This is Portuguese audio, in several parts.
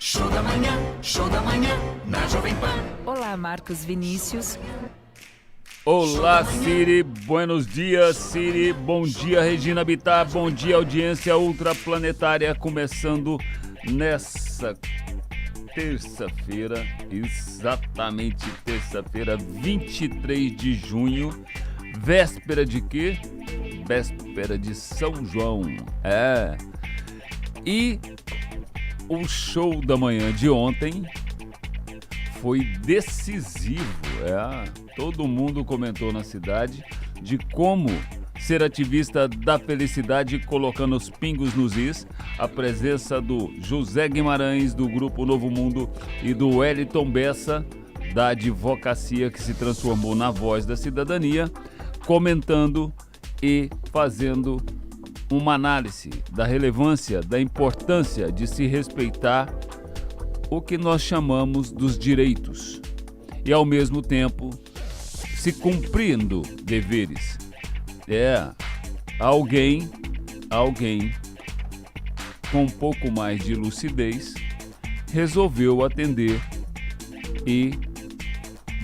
Show da manhã, na Jovem Pan. Olá, Marcos Vinícius. Olá, Siri, buenos dias, Siri, bom dia, Regina Bittar, bom dia, audiência ultraplanetária, começando nessa terça-feira, exatamente terça-feira, 23 de junho, véspera de quê? Véspera de São João, E o show da manhã de ontem foi decisivo, Todo mundo comentou na cidade de como ser ativista da felicidade colocando os pingos nos is, a presença do José Guimarães, do Grupo Novo Mundo, e do Wellington Bessa, da advocacia que se transformou na voz da cidadania, comentando e fazendo uma análise da relevância, da importância de se respeitar o que nós chamamos dos direitos e, ao mesmo tempo, se cumprindo deveres. Alguém com um pouco mais de lucidez resolveu atender e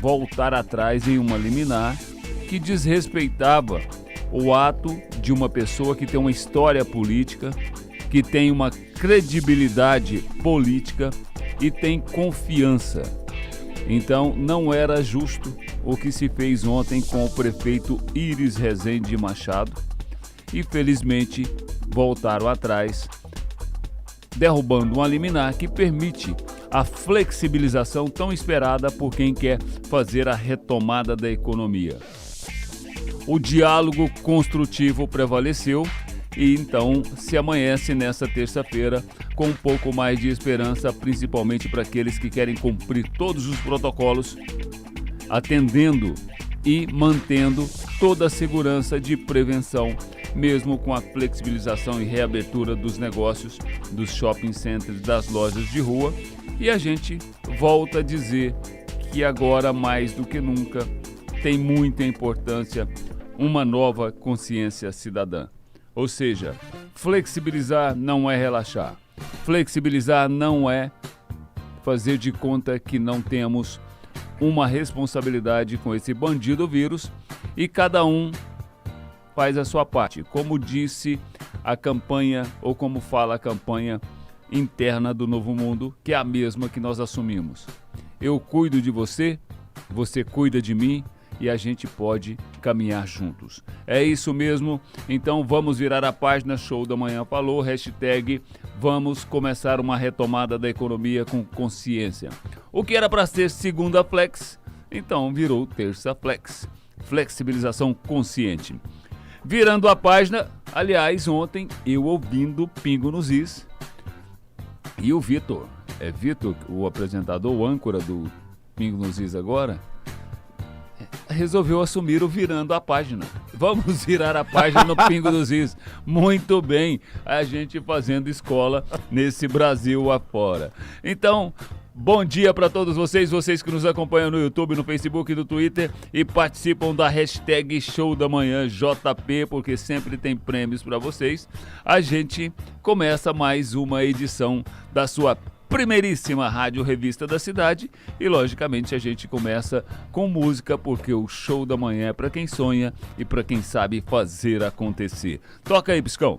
voltar atrás em uma liminar que desrespeitava o ato de uma pessoa que tem uma história política, que tem uma credibilidade política e tem confiança. Então, não era justo o que se fez ontem com o prefeito Iris Rezende Machado e, felizmente, voltaram atrás, derrubando uma liminar que permite a flexibilização tão esperada por quem quer fazer a retomada da economia. O diálogo construtivo prevaleceu e então se amanhece nessa terça-feira com um pouco mais de esperança, principalmente para aqueles que querem cumprir todos os protocolos, atendendo e mantendo toda a segurança de prevenção, mesmo com a flexibilização e reabertura dos negócios, dos shopping centers, das lojas de rua. E a gente volta a dizer que agora, mais do que nunca, tem muita importância uma nova consciência cidadã. Ou seja, flexibilizar não é relaxar. Flexibilizar não é fazer de conta que não temos uma responsabilidade com esse bandido vírus e cada um faz a sua parte. Como disse a campanha, ou como fala a campanha interna do Novo Mundo, que é a mesma que nós assumimos. Eu cuido de você, você cuida de mim, e a gente pode caminhar juntos. É isso mesmo, então vamos virar a página. Show da Manhã falou, hashtag vamos começar uma retomada da economia com consciência. O que era para ser segunda flex, então virou terça flex. Flexibilização consciente. Virando a página, aliás, ontem eu ouvindo Pingo nos Is, e o Vitor, o apresentador, o âncora do Pingo nos Is agora, resolveu assumir o virando a página. Vamos virar a página no Pingo dos Is. Muito bem, a gente fazendo escola nesse Brasil afora. Então, bom dia para todos vocês que nos acompanham no YouTube, no Facebook e no Twitter e participam da hashtag Show da Manhã JP, porque sempre tem prêmios para vocês. A gente começa mais uma edição da sua primeiríssima rádio revista da cidade e, logicamente, a gente começa com música, porque o Show da Manhã é para quem sonha e para quem sabe fazer acontecer. Toca aí, Piscão.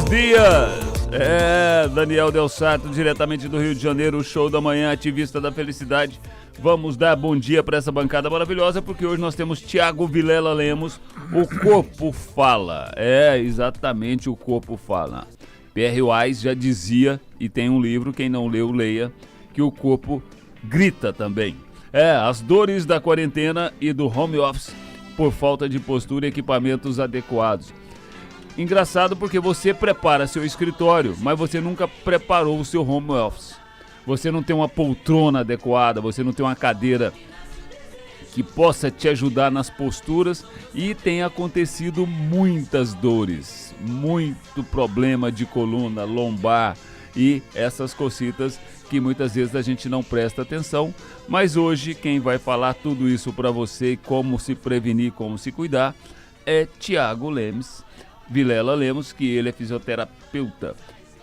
Dias. Daniel Del Sarto, diretamente do Rio de Janeiro, o show da manhã, ativista da felicidade. Vamos dar bom dia para essa bancada maravilhosa, porque hoje nós temos Tiago Vilela Lemos, o corpo fala. Exatamente, o corpo fala. P.R. Wise já dizia, e tem um livro, quem não leu, leia, que o corpo grita também. As dores da quarentena e do home office por falta de postura e equipamentos adequados. Engraçado porque você prepara seu escritório, mas você nunca preparou o seu home office. Você não tem uma poltrona adequada, você não tem uma cadeira que possa te ajudar nas posturas e tem acontecido muitas dores, muito problema de coluna, lombar e essas cositas que muitas vezes a gente não presta atenção. Mas hoje quem vai falar tudo isso para você, como se prevenir, como se cuidar, é Tiago Vilela Lemos, que ele é fisioterapeuta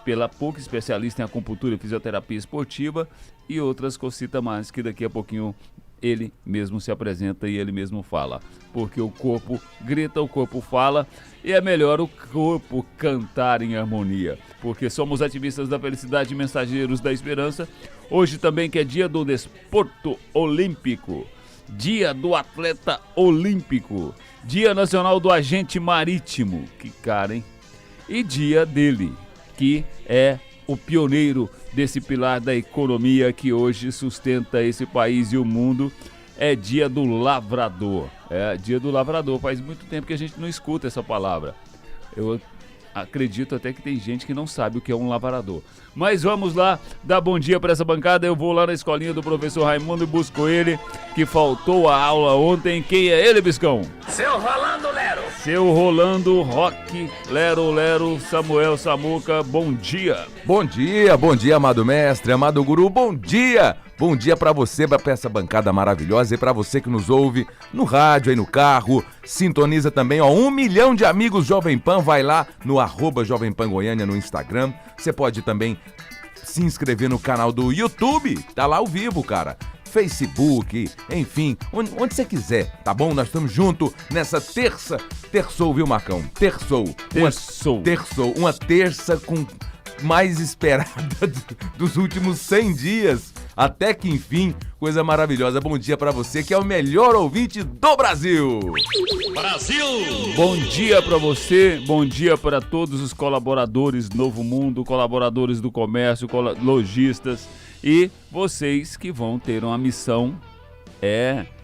pela PUC, especialista em acupuntura e fisioterapia esportiva e outras cositas mais que daqui a pouquinho ele mesmo se apresenta e ele mesmo fala. Porque o corpo grita, o corpo fala e é melhor o corpo cantar em harmonia. Porque somos ativistas da felicidade e mensageiros da esperança. Hoje também que é dia do desporto olímpico, dia do atleta olímpico, dia nacional do agente marítimo, que cara, hein? E dia dele, que é o pioneiro desse pilar da economia que hoje sustenta esse país e o mundo, é dia do lavrador. Dia do lavrador. Faz muito tempo que a gente não escuta essa palavra. Eu acredito até que tem gente que não sabe o que é um lavrador. Mas vamos lá, dar bom dia para essa bancada. Eu vou lá na escolinha do professor Raimundo e busco ele, que faltou a aula ontem. Quem é ele, Biscão? Seu Rolando Lero. Seu Rolando Rock, Lero, Samuel Samuca, bom dia. Bom dia, amado mestre, amado guru, bom dia. Bom dia pra você, pra essa bancada maravilhosa e pra você que nos ouve no rádio, aí no carro, sintoniza também, 1 milhão de amigos Jovem Pan, vai lá no @Jovem Pan Goiânia no Instagram, você pode também se inscrever no canal do YouTube, tá lá ao vivo, cara. Facebook, enfim, onde você quiser, tá bom? Nós estamos juntos nessa terçou, viu, Marcão? Terçou, uma terça com mais esperada dos últimos 100 dias, até que enfim, coisa maravilhosa. Bom dia pra você, que é o melhor ouvinte do Brasil! Brasil! Bom dia pra você, bom dia para todos os colaboradores do Novo Mundo, colaboradores do comércio, lojistas e vocês que vão ter uma missão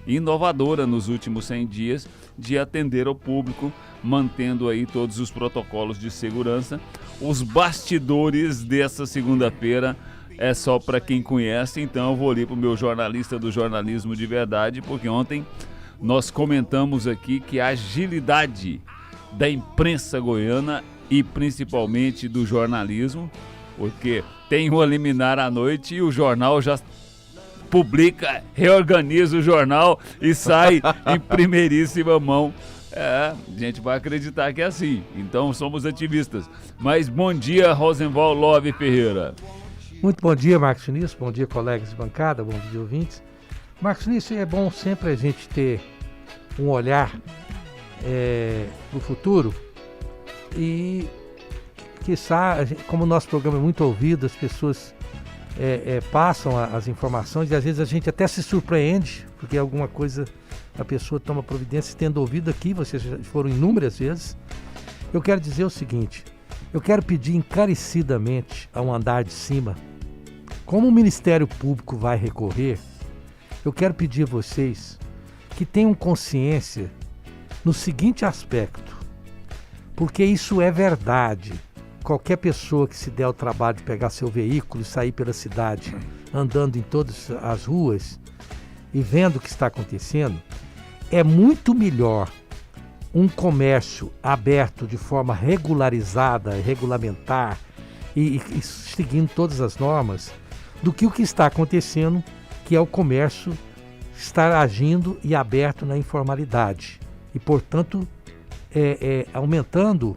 inovadora nos últimos 100 dias de atender ao público, mantendo aí todos os protocolos de segurança. Os bastidores dessa segunda-feira é só para quem conhece, então eu vou ali para o meu jornalista do jornalismo de verdade, porque ontem nós comentamos aqui que a agilidade da imprensa goiana e principalmente do jornalismo, porque tem o liminar à noite e o jornal já publica, reorganiza o jornal e sai em primeiríssima mão. A gente vai acreditar que é assim. Então somos ativistas. Mas bom dia, Rosenval Love Ferreira. Muito bom dia, Marcos Vinícius. Bom dia, colegas de bancada. Bom dia, ouvintes. Marcos Vinícius, é bom sempre a gente ter um olhar no futuro e, quiçá, como o nosso programa é muito ouvido, as pessoas passam as informações e às vezes a gente até se surpreende, porque alguma coisa a pessoa toma providência, tendo ouvido aqui, vocês já foram inúmeras vezes. Eu quero dizer o seguinte, eu quero pedir encarecidamente ao andar de cima, como o Ministério Público vai recorrer, eu quero pedir a vocês que tenham consciência no seguinte aspecto, porque isso é verdade. Qualquer pessoa que se der o trabalho de pegar seu veículo e sair pela cidade, andando em todas as ruas e vendo o que está acontecendo, é muito melhor um comércio aberto de forma regularizada, regulamentar e seguindo todas as normas, do que o que está acontecendo, que é o comércio estar agindo e aberto na informalidade e, portanto, aumentando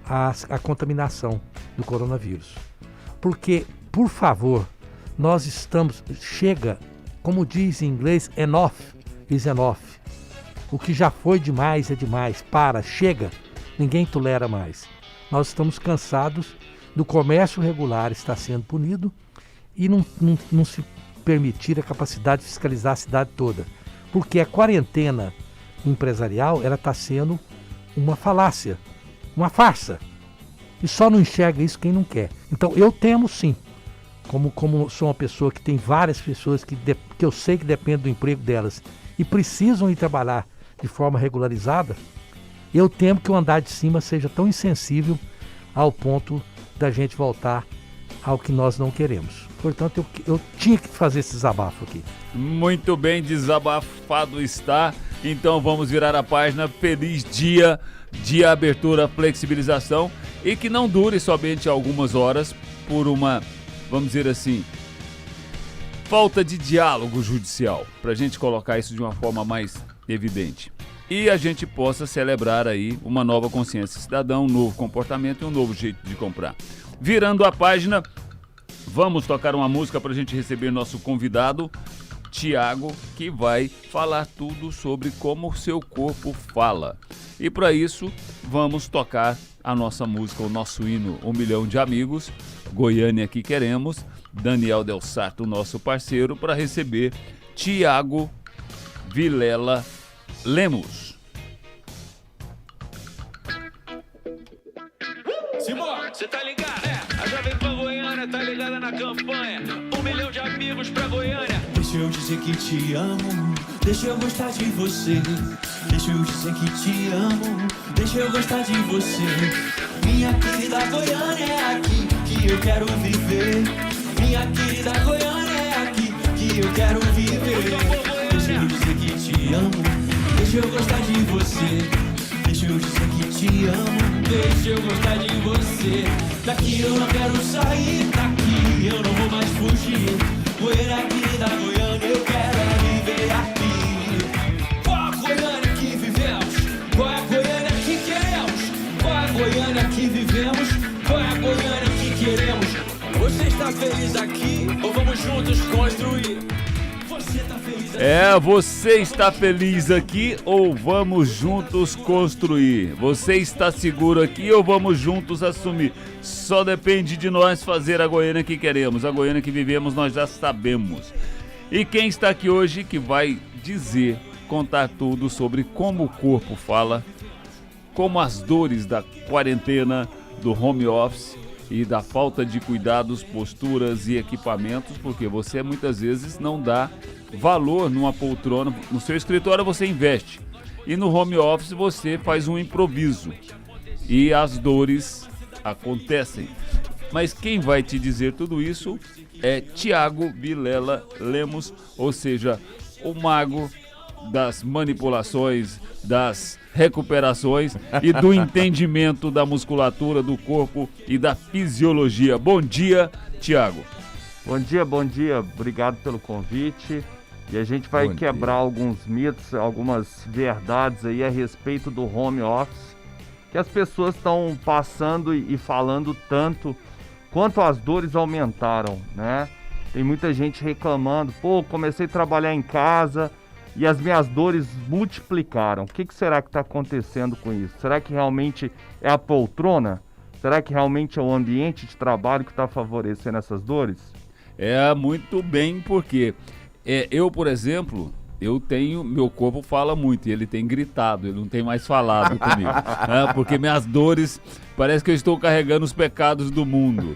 a contaminação do coronavírus. Porque, por favor, chega, como diz em inglês, enough is enough. O que já foi demais é demais. Chega, ninguém tolera mais. Nós estamos cansados do comércio regular está sendo punido e não se permitir a capacidade de fiscalizar a cidade toda. Porque a quarentena empresarial ela está sendo uma falácia, uma farsa. E só não enxerga isso quem não quer. Então eu temo sim, como sou uma pessoa que tem várias pessoas que eu sei que dependem do emprego delas e precisam ir trabalhar de forma regularizada, eu temo que o andar de cima seja tão insensível ao ponto da gente voltar ao que nós não queremos. Portanto, eu tinha que fazer esse desabafo aqui. Muito bem, desabafado está. Então vamos virar a página. Feliz dia de abertura, flexibilização, e que não dure somente algumas horas por uma, vamos dizer assim, falta de diálogo judicial, para a gente colocar isso de uma forma mais evidente. E a gente possa celebrar aí uma nova consciência cidadã, um novo comportamento e um novo jeito de comprar. Virando a página, vamos tocar uma música para a gente receber nosso convidado, Tiago, que vai falar tudo sobre como o seu corpo fala. E para isso, vamos tocar a nossa música, o nosso hino, 1 milhão de amigos, Goiânia que queremos, Daniel Del Sarto, nosso parceiro, para receber Tiago Vilela Lemos. Simão, você tá ligado? A Jovem Pan Goiânia tá ligada na campanha. 1 milhão de amigos pra Goiânia. Deixa eu dizer que te amo, deixa eu gostar de você. Deixa eu dizer que te amo, deixa eu gostar de você. Minha querida Goiânia, é aqui que eu quero viver. Minha querida Goiânia, é aqui que eu quero viver. Deixa eu dizer que te amo, deixa eu gostar de você. Deixa eu dizer que te amo, deixa eu gostar de você. Daqui eu não quero sair, daqui eu não vou mais fugir. Goiânia, querida Goiânia, eu quero viver aqui. Qual a Goiânia que vivemos? Qual é a Goiânia que queremos? Qual é a Goiânia que vivemos? Qual é a Goiânia que queremos? Você está feliz aqui ou vamos juntos construir? Você está feliz aqui? Você está feliz aqui ou vamos juntos construir? Você está seguro aqui ou vamos juntos assumir? Só depende de nós fazer a Goiânia que queremos. A Goiânia que vivemos nós já sabemos. E quem está aqui hoje que vai contar tudo sobre como o corpo fala, como as dores da quarentena, do home office e da falta de cuidados, posturas e equipamentos, porque você muitas vezes não dá valor numa poltrona. No seu escritório você investe e no home office você faz um improviso e as dores acontecem. Mas quem vai te dizer tudo isso é Tiago Vilela Lemos, ou seja, o mago das manipulações, das recuperações e do entendimento da musculatura do corpo e da fisiologia. Bom dia, Tiago. Bom dia. Obrigado pelo convite. E a gente vai quebrar alguns mitos, algumas verdades aí a respeito do home office, que as pessoas estão passando e falando tanto quanto as dores aumentaram, né? Tem muita gente reclamando, comecei a trabalhar em casa e as minhas dores multiplicaram. O que será que está acontecendo com isso? Será que realmente é a poltrona? Será que realmente é o ambiente de trabalho que está favorecendo essas dores? Muito bem, porque eu, por exemplo, meu corpo fala muito e ele tem gritado, ele não tem mais falado comigo, porque minhas dores, parece que eu estou carregando os pecados do mundo,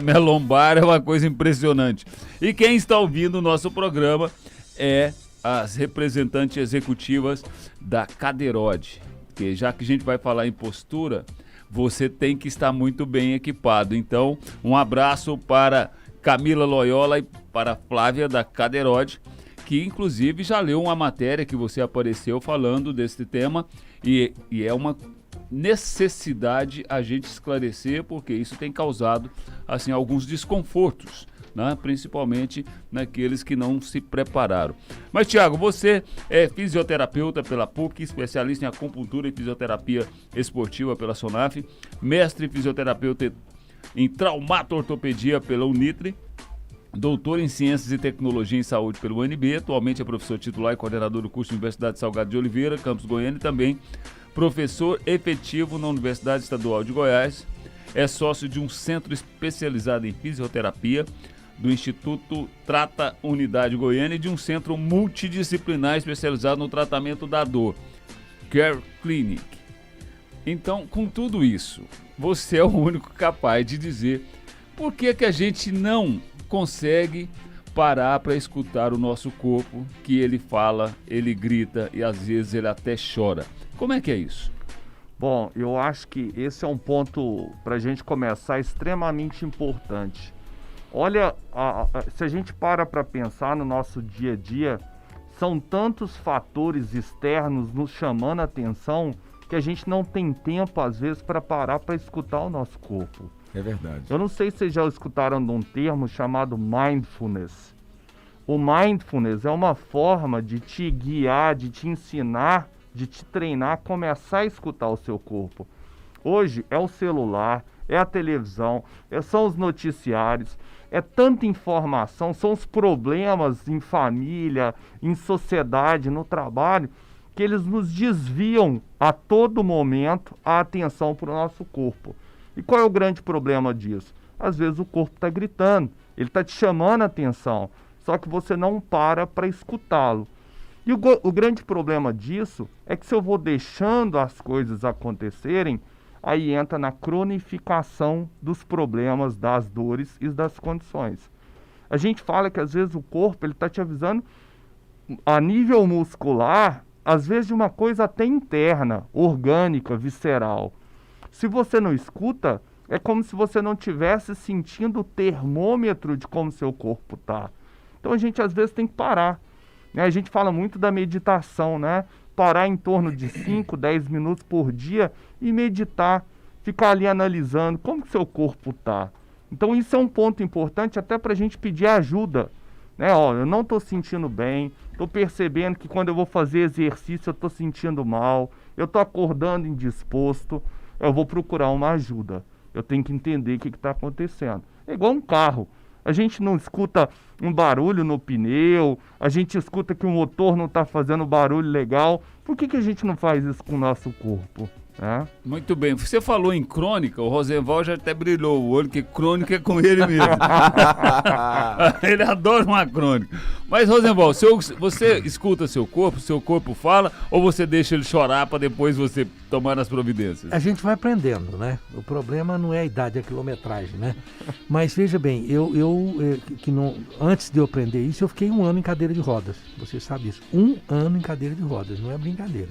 minha lombar é uma coisa impressionante. E quem está ouvindo o nosso programa é as representantes executivas da Cadeirode, que já que a gente vai falar em postura, você tem que estar muito bem equipado. Então, um abraço para Camila Loyola e para Flávia da Cadeirode, que inclusive já leu uma matéria que você apareceu falando desse tema e é uma necessidade a gente esclarecer, porque isso tem causado assim alguns desconfortos, né? Principalmente naqueles que não se prepararam. Mas, Tiago, você é fisioterapeuta pela PUC, especialista em acupuntura e fisioterapia esportiva pela SONAF, mestre fisioterapeuta em traumato-ortopedia pela Unitre, doutor em Ciências e Tecnologia em Saúde pelo UNB, atualmente é professor titular e coordenador do curso da Universidade Salgado de Oliveira, campus Goiânia, e também professor efetivo na Universidade Estadual de Goiás. é sócio de um centro especializado em fisioterapia, do Instituto Trata Unidade Goiânia e de um centro multidisciplinar especializado no tratamento da dor, Care Clinic. Então, com tudo isso, você é o único capaz de dizer por que a gente não consegue parar para escutar o nosso corpo, que ele fala, ele grita e às vezes ele até chora. Como é que é isso? Bom, eu acho que esse é um ponto para a gente começar extremamente importante. Olha, se a gente para pensar no nosso dia a dia, são tantos fatores externos nos chamando a atenção que a gente não tem tempo, às vezes, para parar para escutar o nosso corpo. É verdade. Eu não sei se vocês já escutaram de um termo chamado mindfulness. O mindfulness é uma forma de te guiar, de te ensinar, de te treinar a começar a escutar o seu corpo. Hoje é o celular, é a televisão, são os noticiários, é tanta informação, são os problemas em família, em sociedade, no trabalho, que eles nos desviam a todo momento a atenção para o nosso corpo. E qual é o grande problema disso? Às vezes o corpo está gritando, ele está te chamando a atenção, só que você não para escutá-lo. E o grande problema disso é que se eu vou deixando as coisas acontecerem, aí entra na cronificação dos problemas, das dores e das condições. A gente fala que às vezes o corpo está te avisando a nível muscular, às vezes de uma coisa até interna, orgânica, visceral. Se você não escuta, é como se você não estivesse sentindo o termômetro de como seu corpo está. Então a gente às vezes tem que parar. Né? A gente fala muito da meditação, né? Parar em torno de 5, 10 minutos por dia e meditar, ficar ali analisando como que seu corpo está. Então isso é um ponto importante até para a gente pedir ajuda. Né? Ó, eu não estou sentindo bem, estou percebendo que quando eu vou fazer exercício eu estou sentindo mal, eu estou acordando indisposto, eu vou procurar uma ajuda. Eu tenho que entender o que está acontecendo. É igual um carro. A gente não escuta um barulho no pneu, a gente escuta que o motor não está fazendo barulho legal. Por que a gente não faz isso com o nosso corpo? Né? Muito bem. Você falou em crônica, o Rosenval já até brilhou o olho, que crônica é com ele mesmo. Ele adora uma crônica. Mas, Rosenval, você escuta seu corpo fala, ou você deixa ele chorar para depois você tomar as providências? A gente vai aprendendo, né? O problema não é a idade, é a quilometragem, né? Mas veja bem, antes de eu aprender isso, eu fiquei 1 ano em cadeira de rodas. Você sabe isso. 1 ano em cadeira de rodas, não é brincadeira.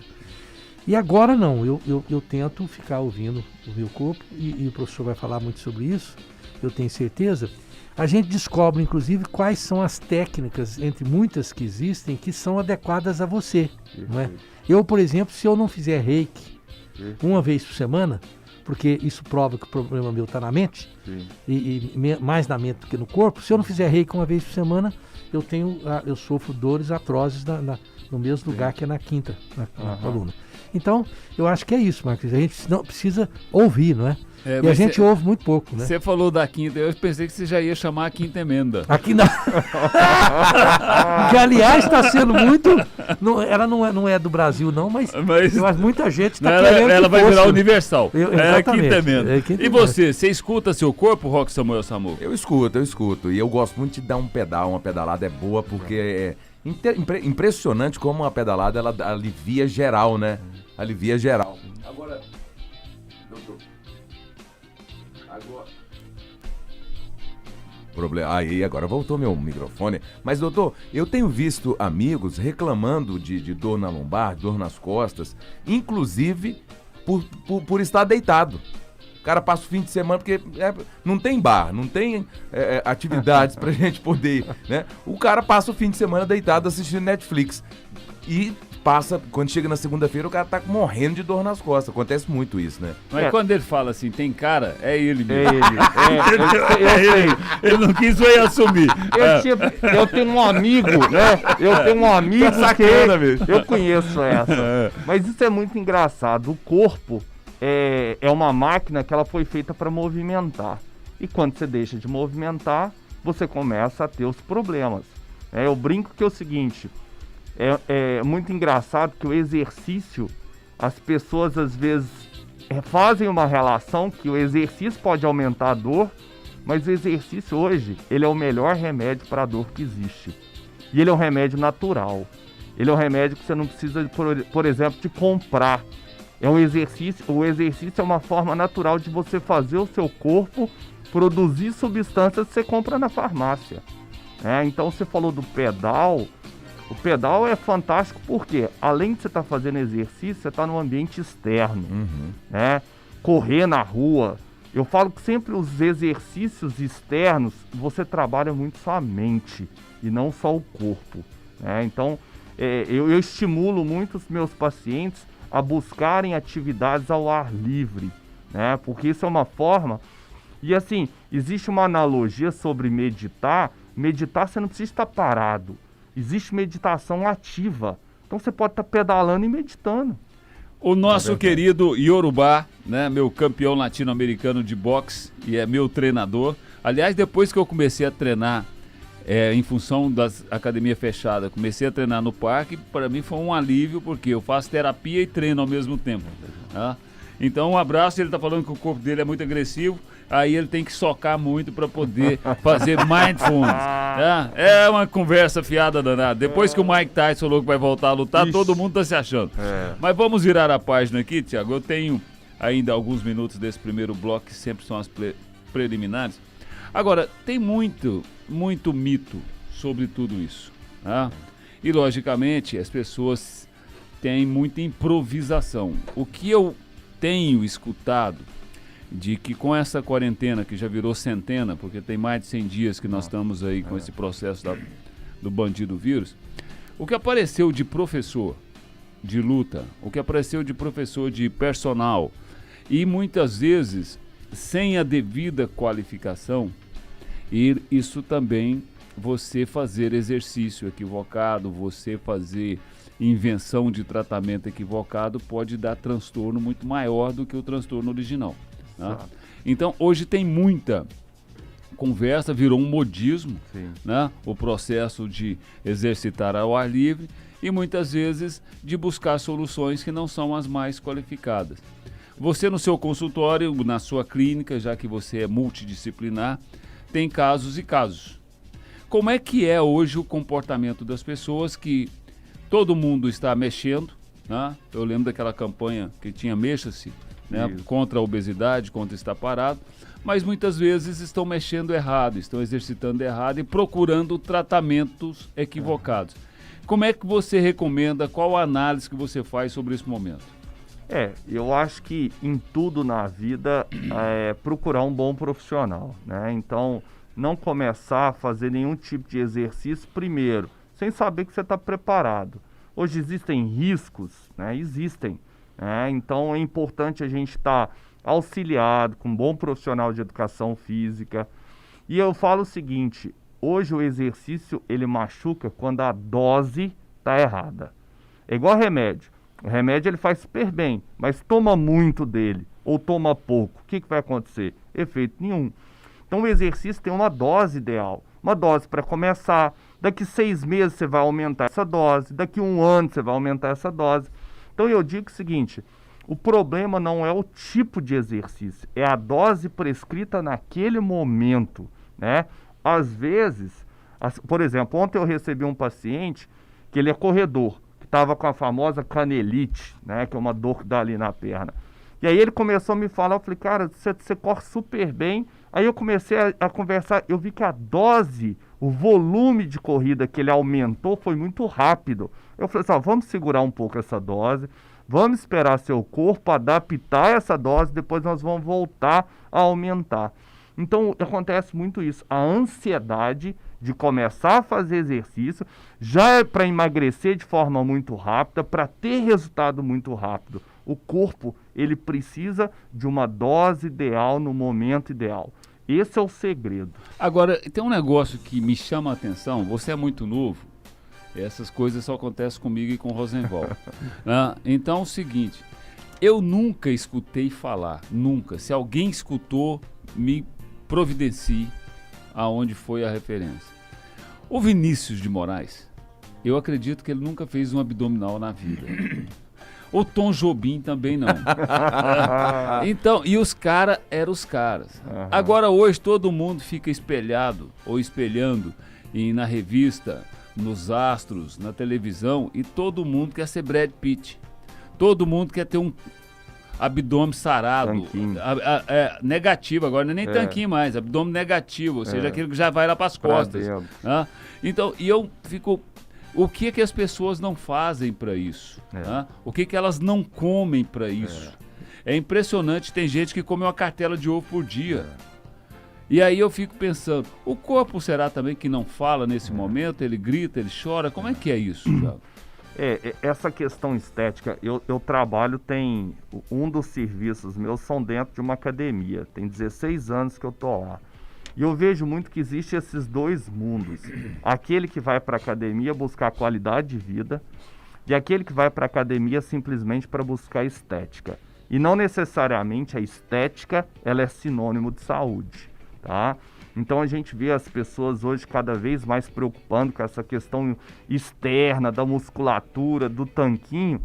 E agora não, eu tento ficar ouvindo o meu corpo, e o professor vai falar muito sobre isso, eu tenho certeza. A gente descobre, inclusive, quais são as técnicas, entre muitas que existem, que são adequadas a você. Não é? Eu, por exemplo, se eu não fizer reiki uma vez por semana, porque isso prova que o problema meu está na mente, e mais na mente do que no corpo, se eu não fizer reiki uma vez por semana, eu sofro dores atrozes no mesmo lugar que é na quinta, na coluna. Então, eu acho que é isso, Marcos. A gente não precisa ouvir, não é? E a gente ouve muito pouco, né? Você falou da quinta, eu pensei que você já ia chamar a quinta emenda. Aqui não. Que, aliás, está sendo muito... ela não é do Brasil, não, mas eu acho que muita gente está querendo ela vai virar universal. É a quinta emenda. E você escuta seu corpo, Roque Samuel Samu? Eu escuto. E eu gosto muito de dar uma pedalada é boa, porque é impressionante como uma pedalada ela alivia geral, né? Alivia geral. Agora, doutor. Agora voltou meu microfone. Mas, doutor, eu tenho visto amigos reclamando de dor na lombar, dor nas costas, inclusive por estar deitado. O cara passa o fim de semana porque não tem bar, não tem atividades pra gente poder ir, né? O cara passa o fim de semana deitado assistindo Netflix. E quando chega na segunda-feira, o cara tá morrendo de dor nas costas. Acontece muito isso, né? Mas quando ele fala assim, tem cara, é ele mesmo. É ele. Ele não quis assumir. Eu tenho um amigo, né? Eu conheço essa. Mas isso é muito engraçado. O corpo é uma máquina que ela foi feita para movimentar. E quando você deixa de movimentar, você começa a ter os problemas. Eu brinco que é o seguinte... É muito engraçado que o exercício, as pessoas às vezes fazem uma relação que o exercício pode aumentar a dor, mas o exercício hoje, ele é o melhor remédio para a dor que existe. E ele é um remédio natural. Ele é um remédio que você não precisa, por exemplo, de comprar. O exercício é uma forma natural de você fazer o seu corpo produzir substâncias que você compra na farmácia. Então você falou do pedal. O pedal é fantástico porque, além de você estar fazendo exercício, você está no ambiente externo. Correr na rua. Eu falo que sempre os exercícios externos, você trabalha muito só a mente e não só o corpo. Então, eu estimulo muito os meus pacientes a buscarem atividades ao ar livre, porque isso é uma forma... E assim, existe uma analogia sobre meditar. Meditar você não precisa estar parado. Existe meditação ativa. Então você pode estar pedalando e meditando. O nosso querido Yorubá, meu campeão latino-americano de boxe e é meu treinador. Aliás, depois que eu comecei a treinar, em função das academias fechadas, comecei a treinar no parque, para mim foi um alívio, porque eu faço terapia e treino ao mesmo tempo. Então, um abraço. Ele está falando que o corpo dele é muito agressivo, aí ele tem que socar muito para poder fazer mindfulness. É uma conversa fiada danada. Depois que o Mike Tyson falou que vai voltar a lutar, todo mundo está se achando. Mas vamos virar a página aqui, Thiago. Eu tenho ainda alguns minutos desse primeiro bloco, que sempre são as preliminares. Agora, tem muito mito sobre tudo isso. E, logicamente, as pessoas têm muita improvisação. O que eu tenho escutado de que com essa quarentena, que já virou centena, porque tem mais de 100 dias que nós estamos aí com esse processo do bandido vírus, o que apareceu de professor de luta, o que apareceu de professor de personal, e muitas vezes sem a devida qualificação, e isso também, você fazer exercício equivocado, você fazer invenção de tratamento equivocado, pode dar transtorno muito maior do que o transtorno original. Então, hoje tem muita conversa, virou um modismo, o processo de exercitar ao ar livre e muitas vezes de buscar soluções que não são as mais qualificadas. Você no seu consultório, na sua clínica, já que você é multidisciplinar, tem casos e casos. Como é que é hoje o comportamento das pessoas que todo mundo está mexendo, Eu lembro daquela campanha que tinha Mexa-se, contra a obesidade, contra estar parado, mas muitas vezes estão mexendo errado, estão exercitando errado e procurando tratamentos equivocados. Como é que você recomenda, qual a análise que você faz sobre esse momento? Eu acho que em tudo na vida é procurar um bom profissional, Então, não começar a fazer nenhum tipo de exercício primeiro, sem saber que você está preparado. Hoje existem riscos, Existem. Então é importante a gente estar auxiliado com um bom profissional de educação física. E eu falo o seguinte, hoje o exercício ele machuca quando a dose está errada. É igual remédio. O remédio ele faz super bem, mas toma muito dele ou toma pouco. O que vai acontecer? Efeito nenhum. Então o exercício tem uma dose ideal. Uma dose para começar. Daqui 6 meses você vai aumentar essa dose. Daqui 1 ano você vai aumentar essa dose. Então eu digo o seguinte, o problema não é o tipo de exercício, é a dose prescrita naquele momento, Às vezes, por exemplo, ontem eu recebi um paciente que ele é corredor, que estava com a famosa canelite, que é uma dor que dá ali na perna. E aí ele começou a me falar, eu falei, cara, você corre super bem. Aí eu comecei a conversar, eu vi que a dose, o volume de corrida que ele aumentou foi muito rápido. Eu falei assim, vamos segurar um pouco essa dose, vamos esperar seu corpo adaptar essa dose, depois nós vamos voltar a aumentar. Então acontece muito isso, a ansiedade de começar a fazer exercício, já é para emagrecer de forma muito rápida, para ter resultado muito rápido. O corpo, ele precisa de uma dose ideal no momento ideal. Esse é o segredo. Agora, tem um negócio que me chama a atenção, você é muito novo, essas coisas só acontecem comigo e com o Rosenwald. Então é o seguinte, eu nunca escutei falar, nunca. Se alguém escutou, me providencie aonde foi a referência. O Vinícius de Moraes, eu acredito que ele nunca fez um abdominal na vida. O Tom Jobim também não. Então, e os caras eram os caras. Agora hoje todo mundo fica espelhado ou espelhando na revista, nos astros, na televisão, e todo mundo quer ser Brad Pitt. Todo mundo quer ter um abdômen sarado. Negativo agora, não é nem tanquinho mais, abdômen negativo, ou seja, aquele que já vai lá para as costas. Né? Então, e eu fico... O que é que as pessoas não fazem para isso? Né? O que é que elas não comem para isso? É impressionante, tem gente que come uma cartela de ovo por dia. E aí eu fico pensando, o corpo será também que não fala nesse momento? Ele grita, ele chora? Como é que é isso, Thiago? Essa questão estética, eu trabalho, um dos serviços meus são dentro de uma academia. Tem 16 anos que eu tô lá. E eu vejo muito que existe esses dois mundos. Aquele que vai para a academia buscar qualidade de vida e aquele que vai para a academia simplesmente para buscar estética. E não necessariamente a estética ela é sinônimo de saúde, tá? Então a gente vê as pessoas hoje cada vez mais preocupando com essa questão externa, da musculatura, do tanquinho.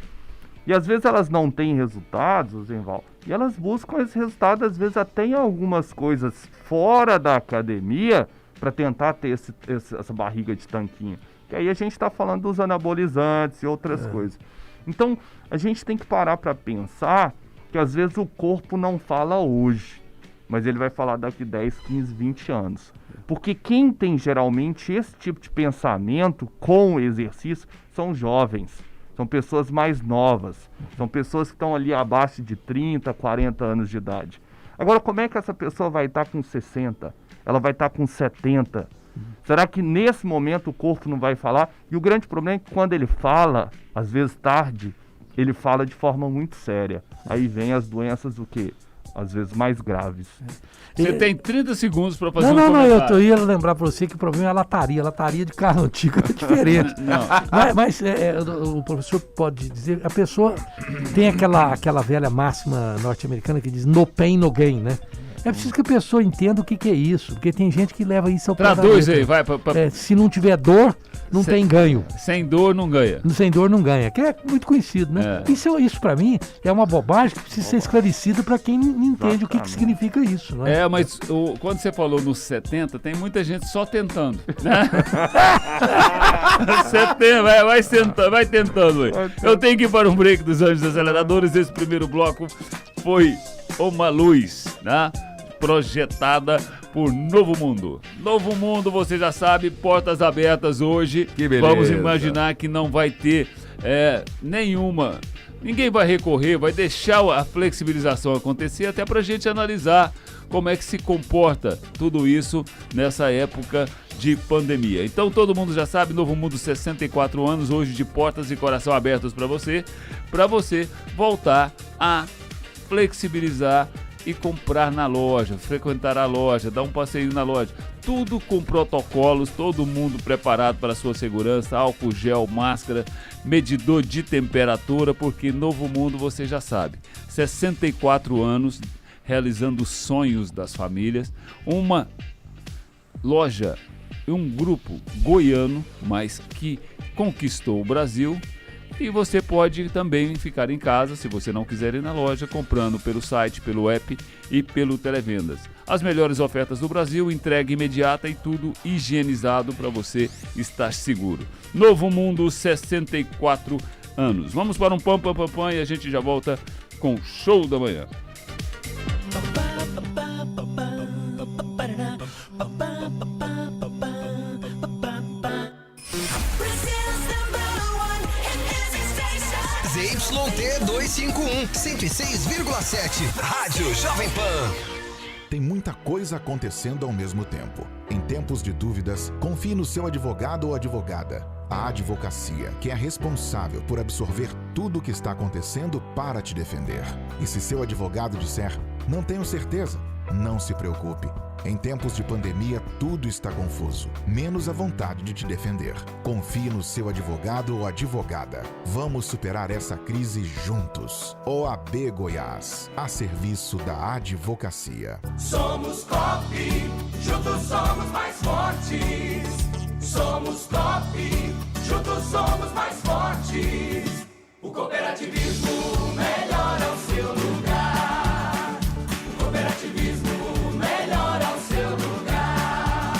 E às vezes elas não têm resultados, Zenval, e elas buscam esse resultado, às vezes até em algumas coisas fora da academia, para tentar ter essa barriga de tanquinho. Que aí a gente está falando dos anabolizantes e outras coisas. Então a gente tem que parar para pensar que às vezes o corpo não fala hoje, mas ele vai falar daqui 10, 15, 20 anos. Porque quem tem geralmente esse tipo de pensamento com o exercício são jovens. São pessoas mais novas, são pessoas que estão ali abaixo de 30, 40 anos de idade. Agora, como é que essa pessoa vai estar com 60? Ela vai estar com 70? Será que nesse momento o corpo não vai falar? E o grande problema é que quando ele fala, às vezes tarde, ele fala de forma muito séria. Aí vem as doenças do quê? Às vezes mais graves. Você tem 30 segundos para fazer um Não, comentário. eu ia lembrar para você que o problema é a lataria. A lataria de carro antigo é diferente. Mas o professor pode dizer, a pessoa tem aquela velha máxima norte-americana que diz no pain, no gain, né? É preciso que a pessoa entenda o que é isso, porque tem gente que leva isso ao Traduz aí, vai. Se não tiver dor, não tem ganho. Sem dor não ganha. Sem dor não ganha, que é muito conhecido, né? Isso para mim é uma bobagem que precisa ser esclarecida para quem não entende o que significa isso, né? Mas quando você falou nos 70, tem muita gente só tentando, né? 70, vai tentando. Eu tenho que ir para um break dos Anjos Aceleradores. Esse primeiro bloco foi uma luz, né? Projetada por Novo Mundo. Novo Mundo, você já sabe, portas abertas hoje. Que beleza. Vamos imaginar que não vai ter nenhuma. Ninguém vai recorrer, vai deixar a flexibilização acontecer até pra gente analisar como é que se comporta tudo isso nessa época de pandemia. Então todo mundo já sabe, Novo Mundo, 64 anos, hoje de portas e coração abertos para você voltar a flexibilizar e comprar na loja, frequentar a loja, dar um passeio na loja. Tudo com protocolos, todo mundo preparado para a sua segurança, álcool gel, máscara, medidor de temperatura, porque Novo Mundo, você já sabe, 64 anos, realizando os sonhos das famílias, uma loja, um grupo goiano, mas que conquistou o Brasil. E você pode também ficar em casa, se você não quiser ir na loja, comprando pelo site, pelo app e pelo televendas. As melhores ofertas do Brasil, entrega imediata e tudo higienizado para você estar seguro. Novo Mundo, 64 anos. Vamos para um pam e a gente já volta com o Show da Manhã. ZYT 251, 106,7, Rádio Jovem Pan. Tem muita coisa acontecendo ao mesmo tempo. Em tempos de dúvidas, confie no seu advogado ou advogada. A advocacia, que é responsável por absorver tudo o que está acontecendo para te defender. E se seu advogado disser, não tenho certeza, não se preocupe. Em tempos de pandemia, tudo está confuso, menos a vontade de te defender. Confie no seu advogado ou advogada. Vamos superar essa crise juntos. OAB Goiás, a serviço da advocacia. Somos top, juntos somos mais fortes. Somos top, juntos somos mais fortes. O cooperativismo melhora o seu lugar. O cooperativismo melhora o seu lugar.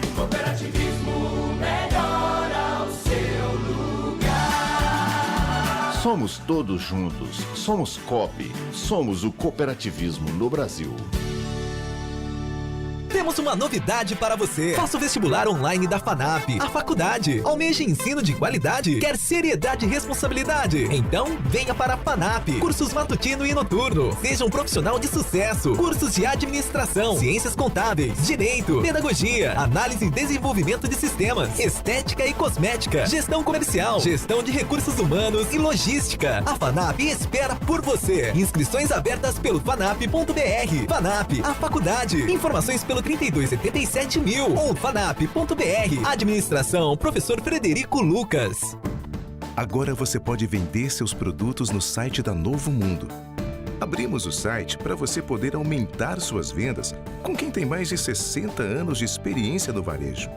O cooperativismo melhora o seu lugar. Somos todos juntos. Somos COP. Somos o cooperativismo no Brasil. Temos uma novidade para você. Faça o vestibular online da FANAP, a faculdade. Almeja ensino de qualidade? Quer seriedade e responsabilidade? Então, venha para a FANAP. Cursos matutino e noturno. Seja um profissional de sucesso. Cursos de administração, ciências contábeis, direito, pedagogia, análise e desenvolvimento de sistemas, estética e cosmética, gestão comercial, gestão de recursos humanos e logística. A FANAP espera por você. Inscrições abertas pelo fanap.br. FANAP, a faculdade. Informações pelo 3277.000 ou fanap.br. Administração, professor Frederico Lucas. Agora você pode vender seus produtos no site da Novo Mundo. Abrimos o site para você poder aumentar suas vendas com quem tem mais de 60 anos de experiência no varejo.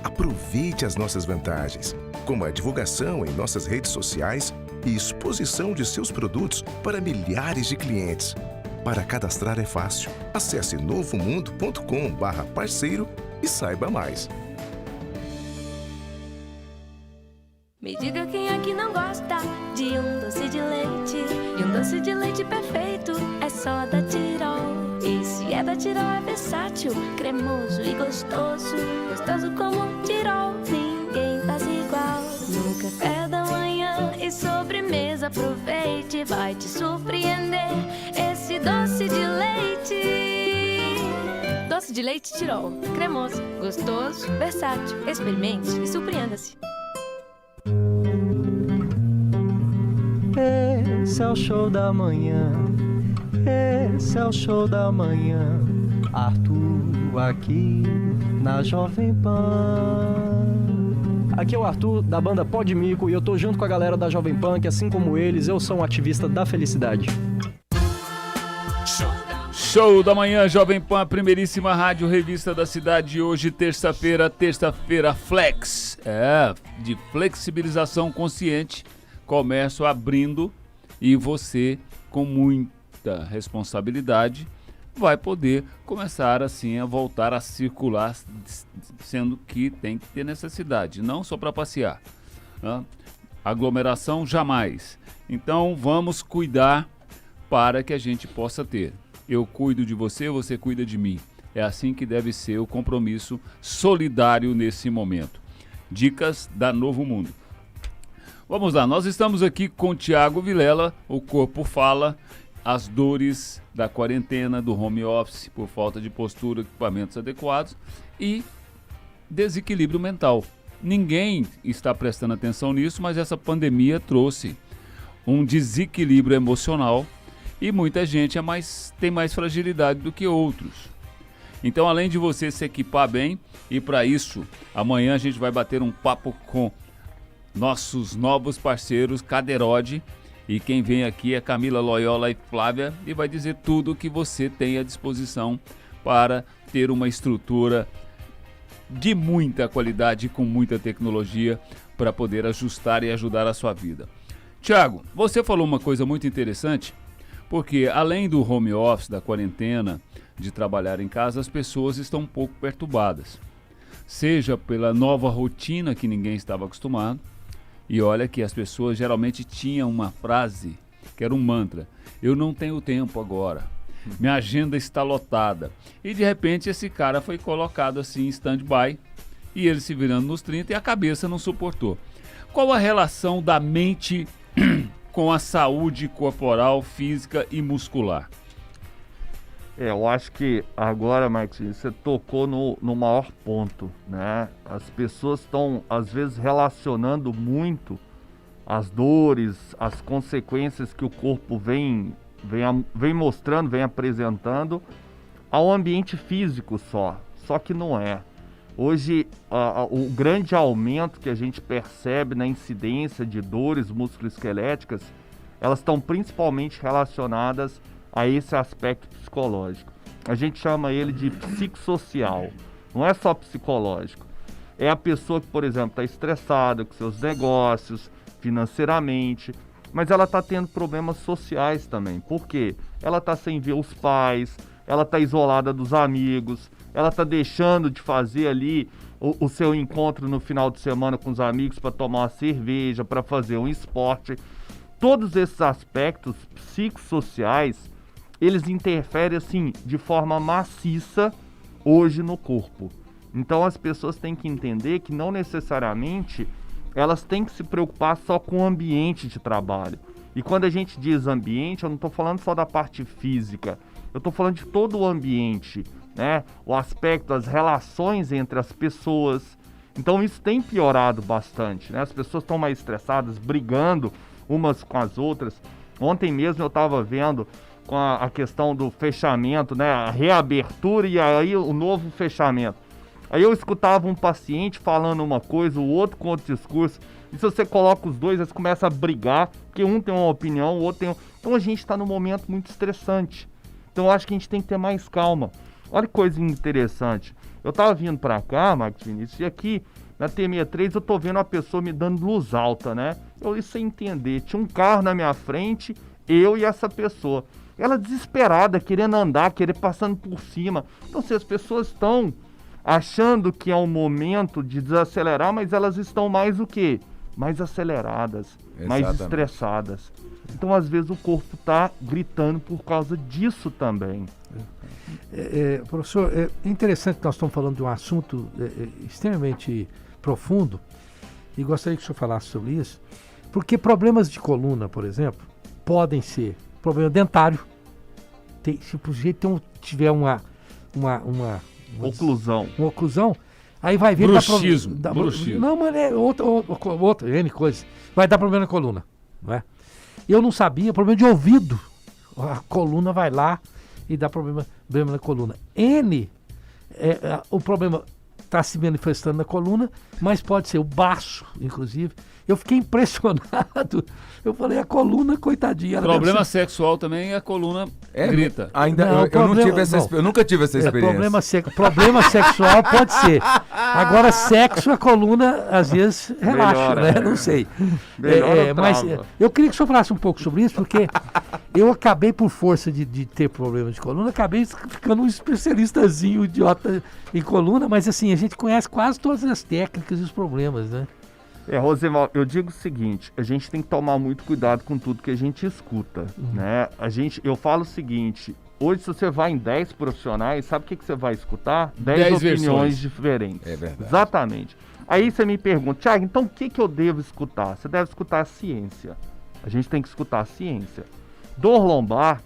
Aproveite as nossas vantagens, como a divulgação em nossas redes sociais e exposição de seus produtos para milhares de clientes. Para cadastrar é fácil. Acesse novomundo.com/parceiro e saiba mais. Me diga quem é que não gosta de um doce de leite. E um doce de leite perfeito é só da Tirol. E se é da Tirol é versátil, cremoso e gostoso. Gostoso como Tirol, ninguém faz igual. No café da manhã e sobremesa, aproveite, vai te surpreender. Esse doce de leite. Doce de leite Tirol, cremoso, gostoso, versátil. Experimente e surpreenda-se. Esse é o show da manhã, esse é o show da manhã. Arthur aqui na Jovem Pan. Aqui é o Arthur da banda Pó de Mico e eu tô junto com a galera da Jovem Pan, que assim como eles, eu sou um ativista da felicidade. Show da manhã, Jovem Pan, a primeiríssima rádio revista da cidade. Hoje, terça-feira flex. De flexibilização consciente. Comércio abrindo e você, com muita responsabilidade, vai poder começar assim a voltar a circular, sendo que tem que ter necessidade, não só para passear. Aglomeração jamais. Então vamos cuidar para que a gente possa ter. Eu cuido de você, você cuida de mim. É assim que deve ser o compromisso solidário nesse momento. Dicas da Novo Mundo. Vamos lá, nós estamos aqui com o Tiago Vilela, o Corpo Fala, as dores da quarentena, do home office, por falta de postura, equipamentos adequados e desequilíbrio mental. Ninguém está prestando atenção nisso, mas essa pandemia trouxe um desequilíbrio emocional e muita gente tem mais fragilidade do que outros. Então, além de você se equipar bem, e para isso, amanhã a gente vai bater um papo com nossos novos parceiros, Caderode, e quem vem aqui é Camila Loyola e Flávia, e vai dizer tudo o que você tem à disposição para ter uma estrutura de muita qualidade, com muita tecnologia, para poder ajustar e ajudar a sua vida. Tiago, você falou uma coisa muito interessante, porque além do home office, da quarentena, de trabalhar em casa, as pessoas estão um pouco perturbadas. Seja pela nova rotina que ninguém estava acostumado, e olha que as pessoas geralmente tinham uma frase, que era um mantra: eu não tenho tempo agora, minha agenda está lotada. E de repente esse cara foi colocado assim em stand-by, e ele se virando nos 30 e a cabeça não suportou. Qual a relação da mente com a saúde corporal, física e muscular? Eu acho que agora, Marcos, você tocou no maior ponto, né? As pessoas estão, às vezes, relacionando muito as dores, as consequências que o corpo vem mostrando, vem apresentando ao ambiente físico só que não é. Hoje, o grande aumento que a gente percebe na incidência de dores musculoesqueléticas, elas estão principalmente relacionadas a esse aspecto psicológico. A gente chama ele de psicossocial, não é só psicológico. É a pessoa que, por exemplo, está estressada com seus negócios, financeiramente, mas ela está tendo problemas sociais também. Por quê? Ela está sem ver os pais, ela está isolada dos amigos, ela está deixando de fazer ali o seu encontro no final de semana com os amigos para tomar uma cerveja, para fazer um esporte. Todos esses aspectos psicossociais, eles interferem assim de forma maciça hoje no corpo. Então as pessoas têm que entender que não necessariamente elas têm que se preocupar só com o ambiente de trabalho. E quando a gente diz ambiente, eu não estou falando só da parte física, eu estou falando de todo o ambiente, né? O aspecto, as relações entre as pessoas. Então isso tem piorado bastante, né? As pessoas estão mais estressadas, brigando umas com as outras. Ontem mesmo eu estava vendo com a questão do fechamento, né? A reabertura e aí o novo fechamento. Aí eu escutava um paciente falando uma coisa, o outro com outro discurso. E se você coloca os dois, eles começam a brigar, porque um tem uma opinião, o outro tem outra. Então a gente está num momento muito estressante. Então eu acho que a gente tem que ter mais calma. Olha que coisa interessante. Eu estava vindo para cá, Marcos Vinícius, e aqui na T63 eu tô vendo uma pessoa me dando luz alta, né? Eu isso sem entender. Tinha um carro na minha frente, eu e essa pessoa. Ela desesperada, querendo andar, passando por cima. Então se as pessoas estão achando que é um momento de desacelerar, mas elas estão mais o quê? Mais aceleradas, mais estressadas. Então, às vezes, o corpo está gritando por causa disso também. Professor, é interessante que nós estamos falando de um assunto extremamente profundo e gostaria que o senhor falasse sobre isso, porque problemas de coluna, por exemplo, podem ser problema dentário. Se o sujeito tiver uma oclusão, aí vai ver... Bruxismo. Não, mas é outra N coisas. Vai dar problema na coluna, não é? Eu não sabia, problema de ouvido. A coluna vai lá e dá problema na coluna. O problema está se manifestando na coluna, mas pode ser o baço, inclusive. Eu fiquei impressionado. Eu falei, a coluna, coitadinha. Problema sexual também, a coluna grita. Eu nunca tive essa experiência. Problema sexual pode ser. Agora, sexo, a coluna, às vezes, relaxa, né? Não sei. Mas eu queria que o senhor falasse um pouco sobre isso, porque eu acabei, por força de ter problema de coluna, acabei ficando um especialistazinho idiota em coluna, mas assim, a gente conhece quase todas as técnicas e os problemas, né? Rosemar, eu digo o seguinte, a gente tem que tomar muito cuidado com tudo que a gente escuta, né? Eu falo o seguinte, hoje se você vai em 10 profissionais, sabe o que você vai escutar? 10 opiniões diferentes. É verdade. Exatamente. Aí você me pergunta, Thiago, então o que eu devo escutar? Você deve escutar a ciência. A gente tem que escutar a ciência. Dor lombar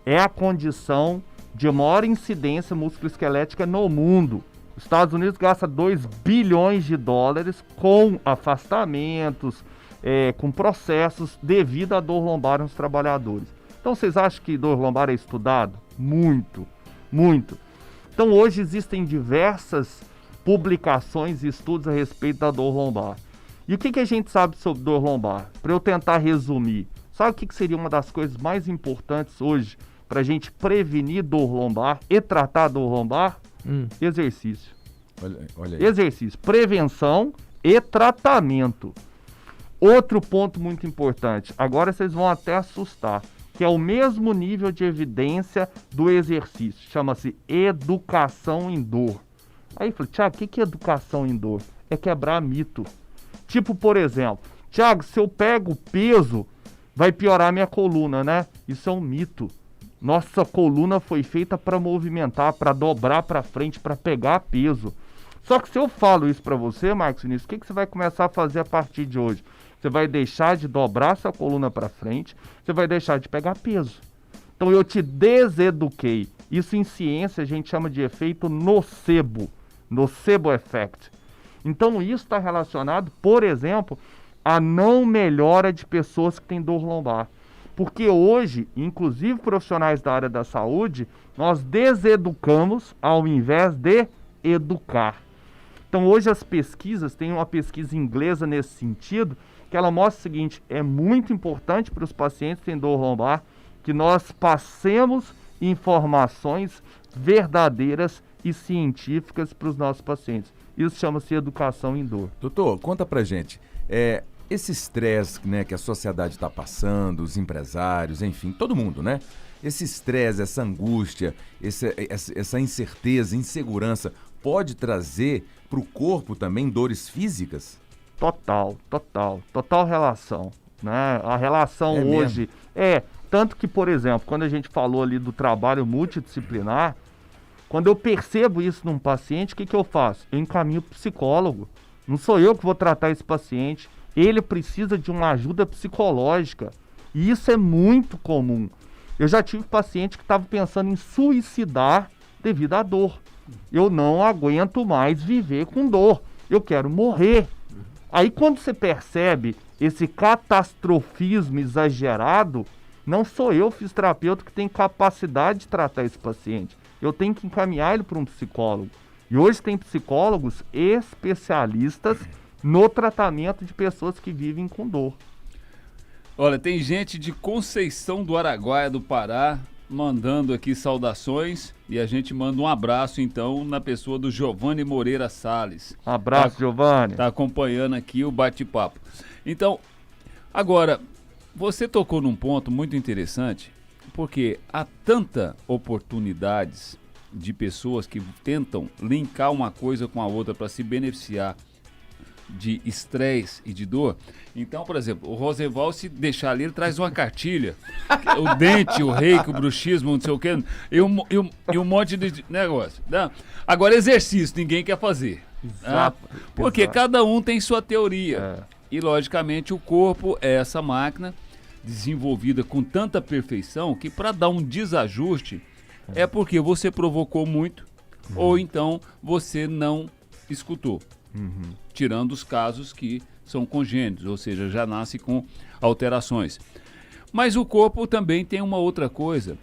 é a condição de maior incidência musculoesquelética no mundo. Os Estados Unidos gasta 2 bilhões de dólares com afastamentos, com processos devido à dor lombar nos trabalhadores. Então vocês acham que dor lombar é estudado? Muito, muito. Então hoje existem diversas publicações e estudos a respeito da dor lombar. E o que a gente sabe sobre dor lombar? Para eu tentar resumir, sabe o que seria uma das coisas mais importantes hoje para a gente prevenir dor lombar e tratar dor lombar? Exercício. Olha aí. Exercício, prevenção e tratamento. Outro ponto muito importante, agora vocês vão até assustar, que é o mesmo nível de evidência do exercício, chama-se educação em dor. Aí eu falei, Thiago, o que é educação em dor? É quebrar mito. Tipo, por exemplo, Thiago, se eu pego peso, vai piorar minha coluna, né? Isso é um mito. Nossa coluna foi feita para movimentar, para dobrar para frente, para pegar peso. Só que se eu falo isso para você, Marcos Vinícius, o que você vai começar a fazer a partir de hoje? Você vai deixar de dobrar sua coluna para frente, você vai deixar de pegar peso. Então eu te deseduquei. Isso em ciência a gente chama de efeito nocebo effect. Então isso está relacionado, por exemplo, à não melhora de pessoas que têm dor lombar. Porque hoje, inclusive profissionais da área da saúde, nós deseducamos ao invés de educar. Então hoje as pesquisas, tem uma pesquisa inglesa nesse sentido, que ela mostra o seguinte, é muito importante para os pacientes que têm dor lombar que nós passemos informações verdadeiras e científicas para os nossos pacientes. Isso chama-se educação em dor. Doutor, conta pra gente, esse estresse, né, que a sociedade está passando, os empresários, enfim, todo mundo, né? Esse estresse, essa angústia, essa incerteza, insegurança, pode trazer para o corpo também dores físicas? Total relação, né? A relação hoje tanto que, por exemplo, quando a gente falou ali do trabalho multidisciplinar, quando eu percebo isso num paciente, o que eu faço? Eu encaminho para o psicólogo. Não sou eu que vou tratar esse paciente. Ele precisa de uma ajuda psicológica. E isso é muito comum. Eu já tive paciente que estava pensando em suicidar devido à dor. Eu não aguento mais viver com dor. Eu quero morrer. Aí quando você percebe esse catastrofismo exagerado, não sou eu, fisioterapeuta, que tem capacidade de tratar esse paciente. Eu tenho que encaminhar ele para um psicólogo. E hoje tem psicólogos especialistas no tratamento de pessoas que vivem com dor. Olha, tem gente de Conceição do Araguaia do Pará mandando aqui saudações e a gente manda um abraço então na pessoa do Giovanni Moreira Salles. Abraço, Giovanni. Tá acompanhando aqui o bate-papo. Então, agora, você tocou num ponto muito interessante, porque há tanta oportunidades de pessoas que tentam linkar uma coisa com a outra para se beneficiar de estresse e de dor. Então, por exemplo, o Rosenval, se deixar ali, ele traz uma cartilha. O dente, o reiki, o bruxismo, não sei o quê, e um monte de negócio. Né? Agora, exercício, ninguém quer fazer. Exato. Porque cada um tem sua teoria. E, logicamente, o corpo é essa máquina desenvolvida com tanta perfeição que para dar um desajuste é porque você provocou muito ou então você não escutou. Tirando os casos que são congênitos, ou seja, já nasce com alterações. Mas o corpo também tem uma outra coisa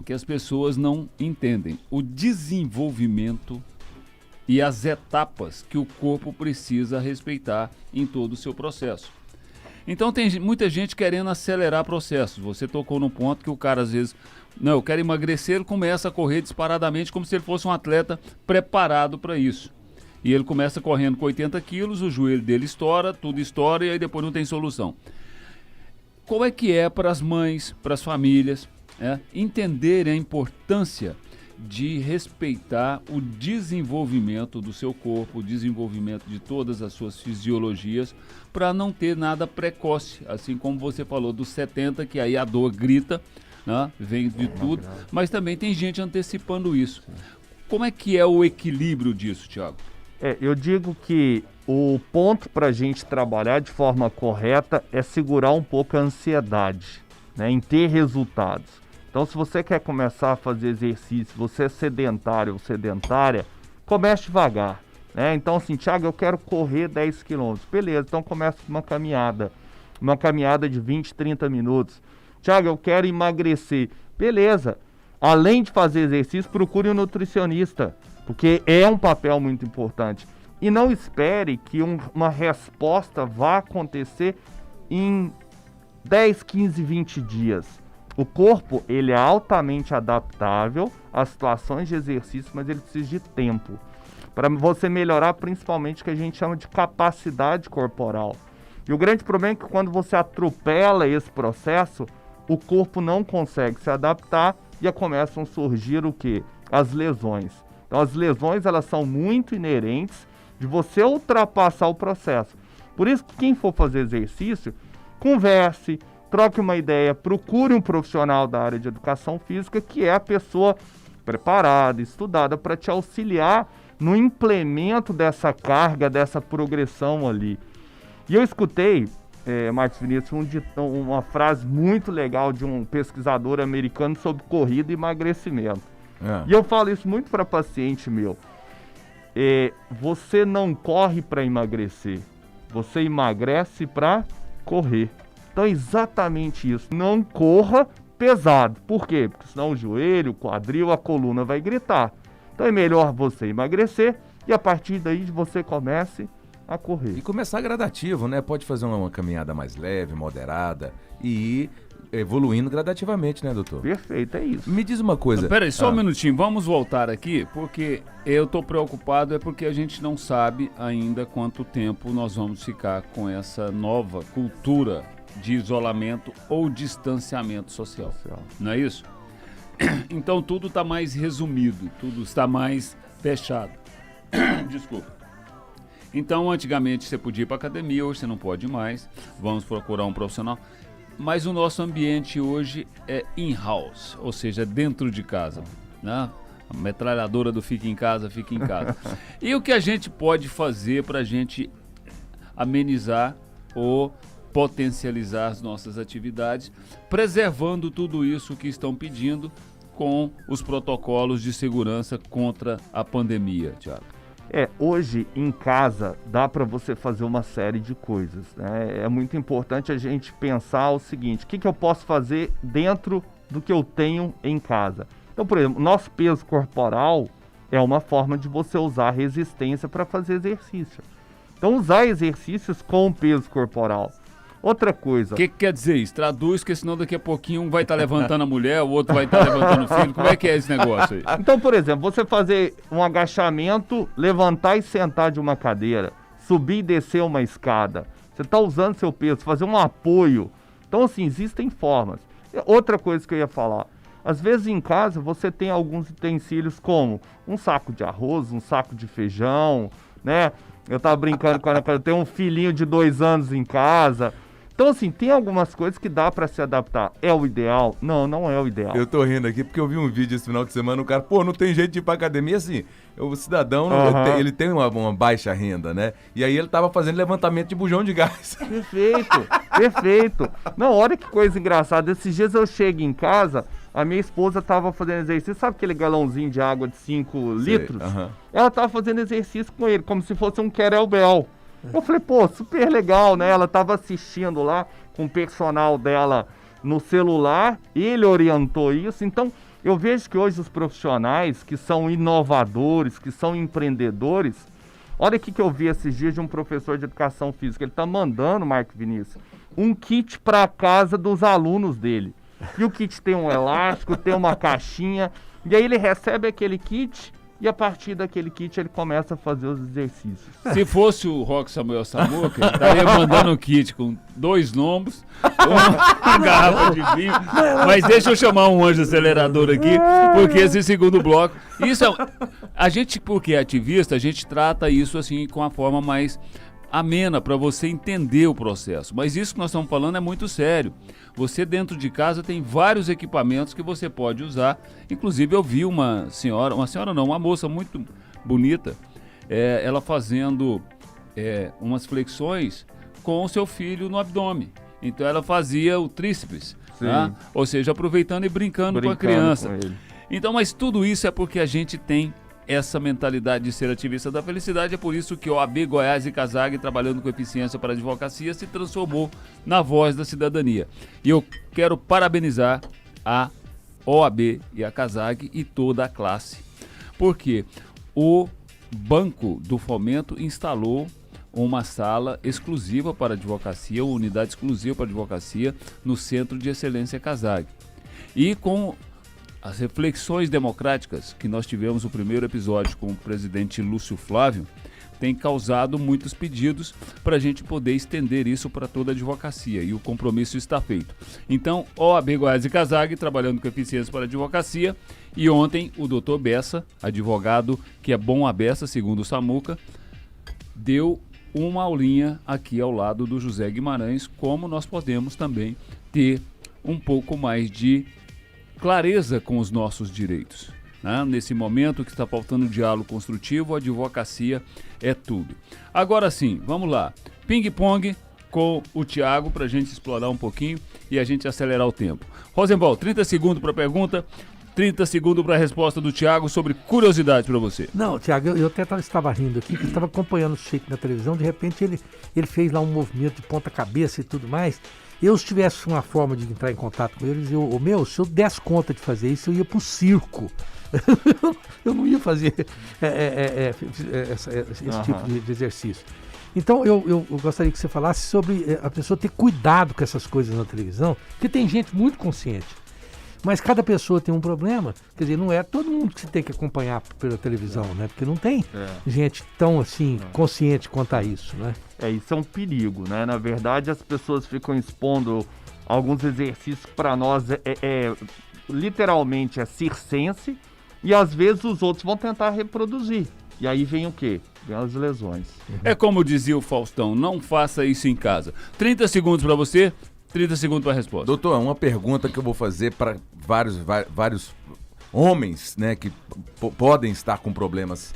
que as pessoas não entendem: o desenvolvimento e as etapas que o corpo precisa respeitar em todo o seu processo. Então tem muita gente querendo acelerar processos. Você tocou no ponto que o cara às vezes, não, eu quero emagrecer, ele começa a correr disparadamente como se ele fosse um atleta preparado para isso. E ele começa correndo com 80 quilos, o joelho dele estoura, tudo estoura e aí depois não tem solução. Como é que é para as mães, para as famílias, entenderem a importância de respeitar o desenvolvimento do seu corpo, o desenvolvimento de todas as suas fisiologias, para não ter nada precoce, assim como você falou dos 70, que aí a dor grita, né? Vem de tudo, mas também tem gente antecipando isso. Como é que é o equilíbrio disso, Thiago? Eu digo que o ponto para a gente trabalhar de forma correta é segurar um pouco a ansiedade, né, em ter resultados. Então, se você quer começar a fazer exercício, você é sedentário ou sedentária, comece devagar. Né? Então, assim, Thiago, eu quero correr 10 quilômetros. Beleza, então comece com uma caminhada de 20, 30 minutos. Thiago, eu quero emagrecer. Beleza, além de fazer exercício, procure um nutricionista, porque é um papel muito importante. E não espere que uma resposta vá acontecer em 10, 15, 20 dias. O corpo, ele é altamente adaptável às situações de exercício, mas ele precisa de tempo para você melhorar principalmente o que a gente chama de capacidade corporal. E o grande problema é que quando você atropela esse processo, o corpo não consegue se adaptar e começam a surgir o quê? As lesões. Então as lesões, elas são muito inerentes de você ultrapassar o processo. Por isso que quem for fazer exercício, converse, troque uma ideia, procure um profissional da área de educação física, que é a pessoa preparada, estudada para te auxiliar no implemento dessa carga, dessa progressão ali. E eu escutei, Marcos Vinícius, uma frase muito legal de um pesquisador americano sobre corrida e emagrecimento. E eu falo isso muito para paciente meu. Você não corre para emagrecer, você emagrece para correr. Então é exatamente isso. Não corra pesado. Por quê? Porque senão o joelho, o quadril, a coluna vai gritar. Então é melhor você emagrecer e a partir daí você comece a correr. E começar gradativo, né? Pode fazer uma caminhada mais leve, moderada e ir evoluindo gradativamente, né, doutor? Perfeito, é isso. Me diz uma coisa. Peraí, só um minutinho, vamos voltar aqui, porque eu estou preocupado, porque a gente não sabe ainda quanto tempo nós vamos ficar com essa nova cultura de isolamento ou distanciamento social. Não é isso? Então tudo está mais resumido, tudo está mais fechado. Desculpa. Então, antigamente você podia ir para academia, hoje você não pode mais. Vamos procurar um profissional. Mas o nosso ambiente hoje é in-house, ou seja, dentro de casa, né? A metralhadora do fica em casa, fica em casa. E o que a gente pode fazer para a gente amenizar ou potencializar as nossas atividades, preservando tudo isso que estão pedindo com os protocolos de segurança contra a pandemia, Thiago? Hoje em casa dá para você fazer uma série de coisas, né? É muito importante a gente pensar o seguinte: o que eu posso fazer dentro do que eu tenho em casa? Então, por exemplo, nosso peso corporal é uma forma de você usar resistência para fazer exercício. Então, usar exercícios com peso corporal. Outra coisa... O que quer dizer isso? Traduz, que senão daqui a pouquinho um vai estar levantando a mulher, o outro vai estar levantando o filho. Como é que é esse negócio aí? Então, por exemplo, você fazer um agachamento, levantar e sentar de uma cadeira, subir e descer uma escada. Você está usando seu peso, fazer um apoio. Então, assim, existem formas. Outra coisa que eu ia falar. Às vezes em casa você tem alguns utensílios como um saco de arroz, um saco de feijão, né? Eu tava brincando com ela, eu tenho um filhinho de 2 anos em casa. Então, assim, tem algumas coisas que dá pra se adaptar. É o ideal? Não, não é o ideal. Eu tô rindo aqui porque eu vi um vídeo esse final de semana, o cara, não tem jeito de ir pra academia, assim, o cidadão, ele tem uma baixa renda, né? E aí ele tava fazendo levantamento de bujão de gás. Perfeito, perfeito. Não, olha que coisa engraçada. Esses dias eu chego em casa, a minha esposa tava fazendo exercício, sabe aquele galãozinho de água de 5 litros? Ela tava fazendo exercício com ele, como se fosse um kettlebell. Eu falei, super legal, né? Ela tava assistindo lá com o personal dela no celular, ele orientou isso. Então, eu vejo que hoje os profissionais que são inovadores, que são empreendedores, olha o que eu vi esses dias de um professor de educação física. Ele tá mandando, Marco Vinícius, um kit para casa dos alunos dele. E o kit tem um elástico, tem uma caixinha, e aí ele recebe aquele kit e a partir daquele kit ele começa a fazer os exercícios. Se fosse o Roque Samuel Samuca, ele estaria mandando um kit com 2 lombos, uma garrafa de vinho. Mas deixa eu chamar um anjo acelerador aqui, porque esse segundo bloco... Isso a gente, porque é ativista, a gente trata isso assim com a forma mais amena para você entender o processo. Mas isso que nós estamos falando é muito sério. Você dentro de casa tem vários equipamentos que você pode usar. Inclusive eu vi uma moça muito bonita, ela fazendo umas flexões com o seu filho no abdômen. Então ela fazia o tríceps, tá? Ou seja, aproveitando e brincando com a criança. Então, mas tudo isso é porque a gente tem essa mentalidade de ser ativista da felicidade. É por isso que o OAB Goiás e CASAG, trabalhando com eficiência para a advocacia, se transformou na voz da cidadania. E eu quero parabenizar a OAB e a CASAG e toda a classe, porque o Banco do Fomento instalou uma sala exclusiva para advocacia, uma unidade exclusiva para advocacia no Centro de Excelência CASAG. E com as reflexões democráticas que nós tivemos no primeiro episódio com o presidente Lúcio Flávio, tem causado muitos pedidos para a gente poder estender isso para toda a advocacia, e o compromisso está feito. Então, OAB Goiás e CASAG, trabalhando com eficiência para a advocacia, e ontem o doutor Bessa, advogado que é bom a beça, segundo o Samuca, deu uma aulinha aqui ao lado do José Guimarães, como nós podemos também ter um pouco mais de clareza com os nossos direitos, né? Nesse momento que está faltando diálogo construtivo, a advocacia é tudo. Agora sim, vamos lá. Ping-pong com o Thiago para a gente explorar um pouquinho e a gente acelerar o tempo. Rosenbaum, 30 segundos para a pergunta, 30 segundos para a resposta do Thiago sobre curiosidade para você. Não, Thiago, eu até estava rindo aqui, estava acompanhando o Sheik na televisão, de repente ele fez lá um movimento de ponta cabeça e tudo mais. Eu, se tivesse uma forma de entrar em contato com eles, se eu desse conta de fazer isso, eu ia pro circo. Eu não ia fazer esse tipo de exercício. Então eu gostaria que você falasse sobre a pessoa ter cuidado com essas coisas na televisão, porque tem gente muito consciente. Mas cada pessoa tem um problema, quer dizer, não é todo mundo que você tem que acompanhar pela televisão, né? Porque não tem gente tão assim consciente quanto a isso, né? Isso é um perigo, né? Na verdade, as pessoas ficam expondo alguns exercícios que para nós literalmente é circense, e às vezes os outros vão tentar reproduzir. E aí vem o quê? Vem as lesões. É como dizia o Faustão, não faça isso em casa. 30 segundos para você, 30 segundos para a resposta. Doutor, uma pergunta que eu vou fazer para vários homens, né, que podem estar com problemas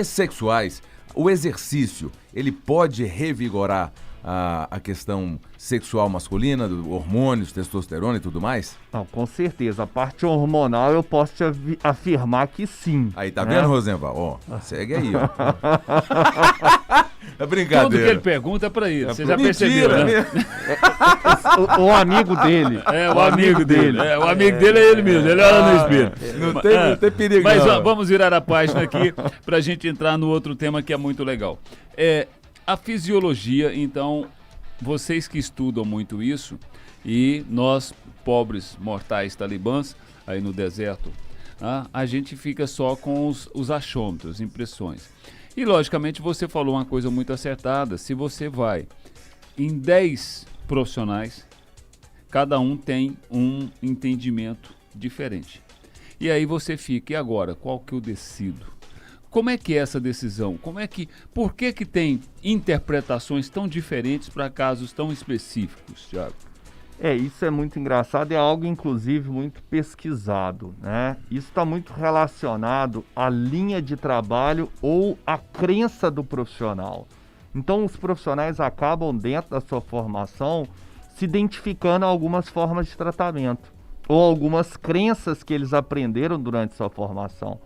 sexuais. O exercício, ele pode revigorar a questão sexual masculina, hormônios, testosterona e tudo mais? Não, com certeza. A parte hormonal eu posso te afirmar que sim. Aí, tá vendo, Rosenval? Ó, segue aí, ó. É brincadeira. Tudo que ele pergunta é pra isso. Você já percebeu, né? O amigo dele. O amigo dele. O amigo dele é ele mesmo. Ele olha no espelho. Não tem perigo. Mas vamos virar a página aqui pra gente entrar no outro tema que é muito legal. A fisiologia, então, vocês que estudam muito isso, e nós, pobres mortais talibãs, aí no deserto, a gente fica só com os achômetros, impressões. E, logicamente, você falou uma coisa muito acertada. Se você vai em 10 profissionais, cada um tem um entendimento diferente. E aí você fica, e agora, qual que eu decido? Como é que é essa decisão? Por que tem interpretações tão diferentes para casos tão específicos, Thiago? Isso é muito engraçado, é algo inclusive muito pesquisado, né? Isso está muito relacionado à linha de trabalho ou à crença do profissional. Então os profissionais acabam dentro da sua formação se identificando a algumas formas de tratamento ou algumas crenças que eles aprenderam durante sua formação.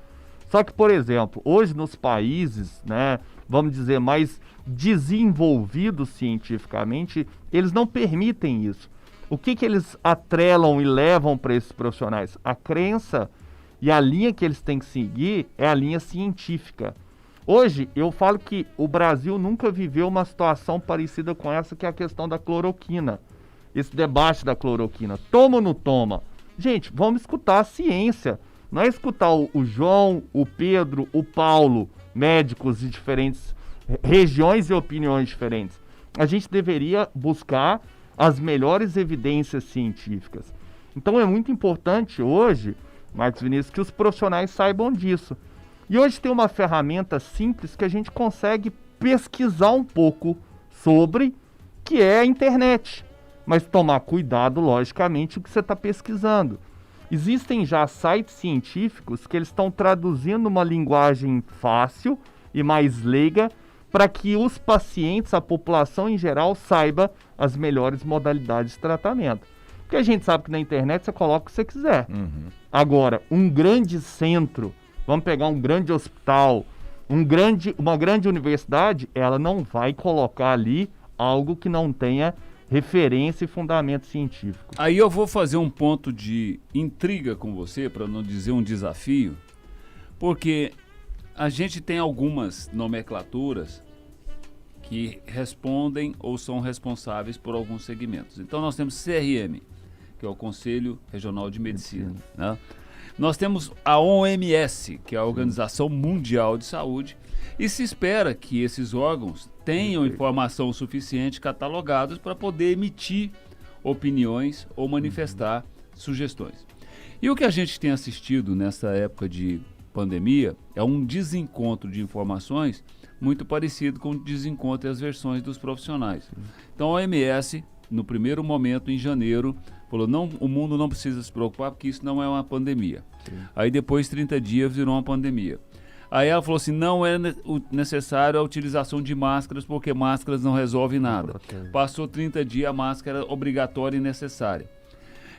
Só que, por exemplo, hoje nos países, né, vamos dizer, mais desenvolvidos cientificamente, eles não permitem isso. O que eles atrelam e levam para esses profissionais? A crença e a linha que eles têm que seguir é a linha científica. Hoje, eu falo que o Brasil nunca viveu uma situação parecida com essa, que é a questão da cloroquina. Esse debate da cloroquina. Toma ou não toma? Gente, vamos escutar a ciência. Não é escutar o João, o Pedro, o Paulo, médicos de diferentes regiões e opiniões diferentes. A gente deveria buscar as melhores evidências científicas. Então é muito importante hoje, Marcos Vinícius, que os profissionais saibam disso. E hoje tem uma ferramenta simples que a gente consegue pesquisar um pouco sobre, que é a internet. Mas tomar cuidado, logicamente, o que você está pesquisando. Existem já sites científicos que eles estão traduzindo uma linguagem fácil e mais leiga para que os pacientes, a população em geral, saiba as melhores modalidades de tratamento. Porque a gente sabe que na internet você coloca o que você quiser. Agora, um grande centro, vamos pegar um grande hospital, uma grande universidade, ela não vai colocar ali algo que não tenha referência e fundamento científico. Aí eu vou fazer um ponto de intriga com você, para não dizer um desafio, porque a gente tem algumas nomenclaturas que respondem ou são responsáveis por alguns segmentos. Então nós temos CRM, que é o Conselho Regional de Medicina, né? Nós temos a OMS, que é a Organização Mundial de Saúde, e se espera que esses órgãos tenham informação suficiente catalogados para poder emitir opiniões ou manifestar sugestões. E o que a gente tem assistido nessa época de pandemia é um desencontro de informações muito parecido com o desencontro e as versões dos profissionais. Então a OMS, no primeiro momento, em janeiro, falou, não, o mundo não precisa se preocupar porque isso não é uma pandemia. Aí depois, 30 dias, virou uma pandemia. Aí ela falou assim, não é necessário a utilização de máscaras porque máscaras não resolvem nada. Passou 30 dias, a máscara obrigatória e necessária.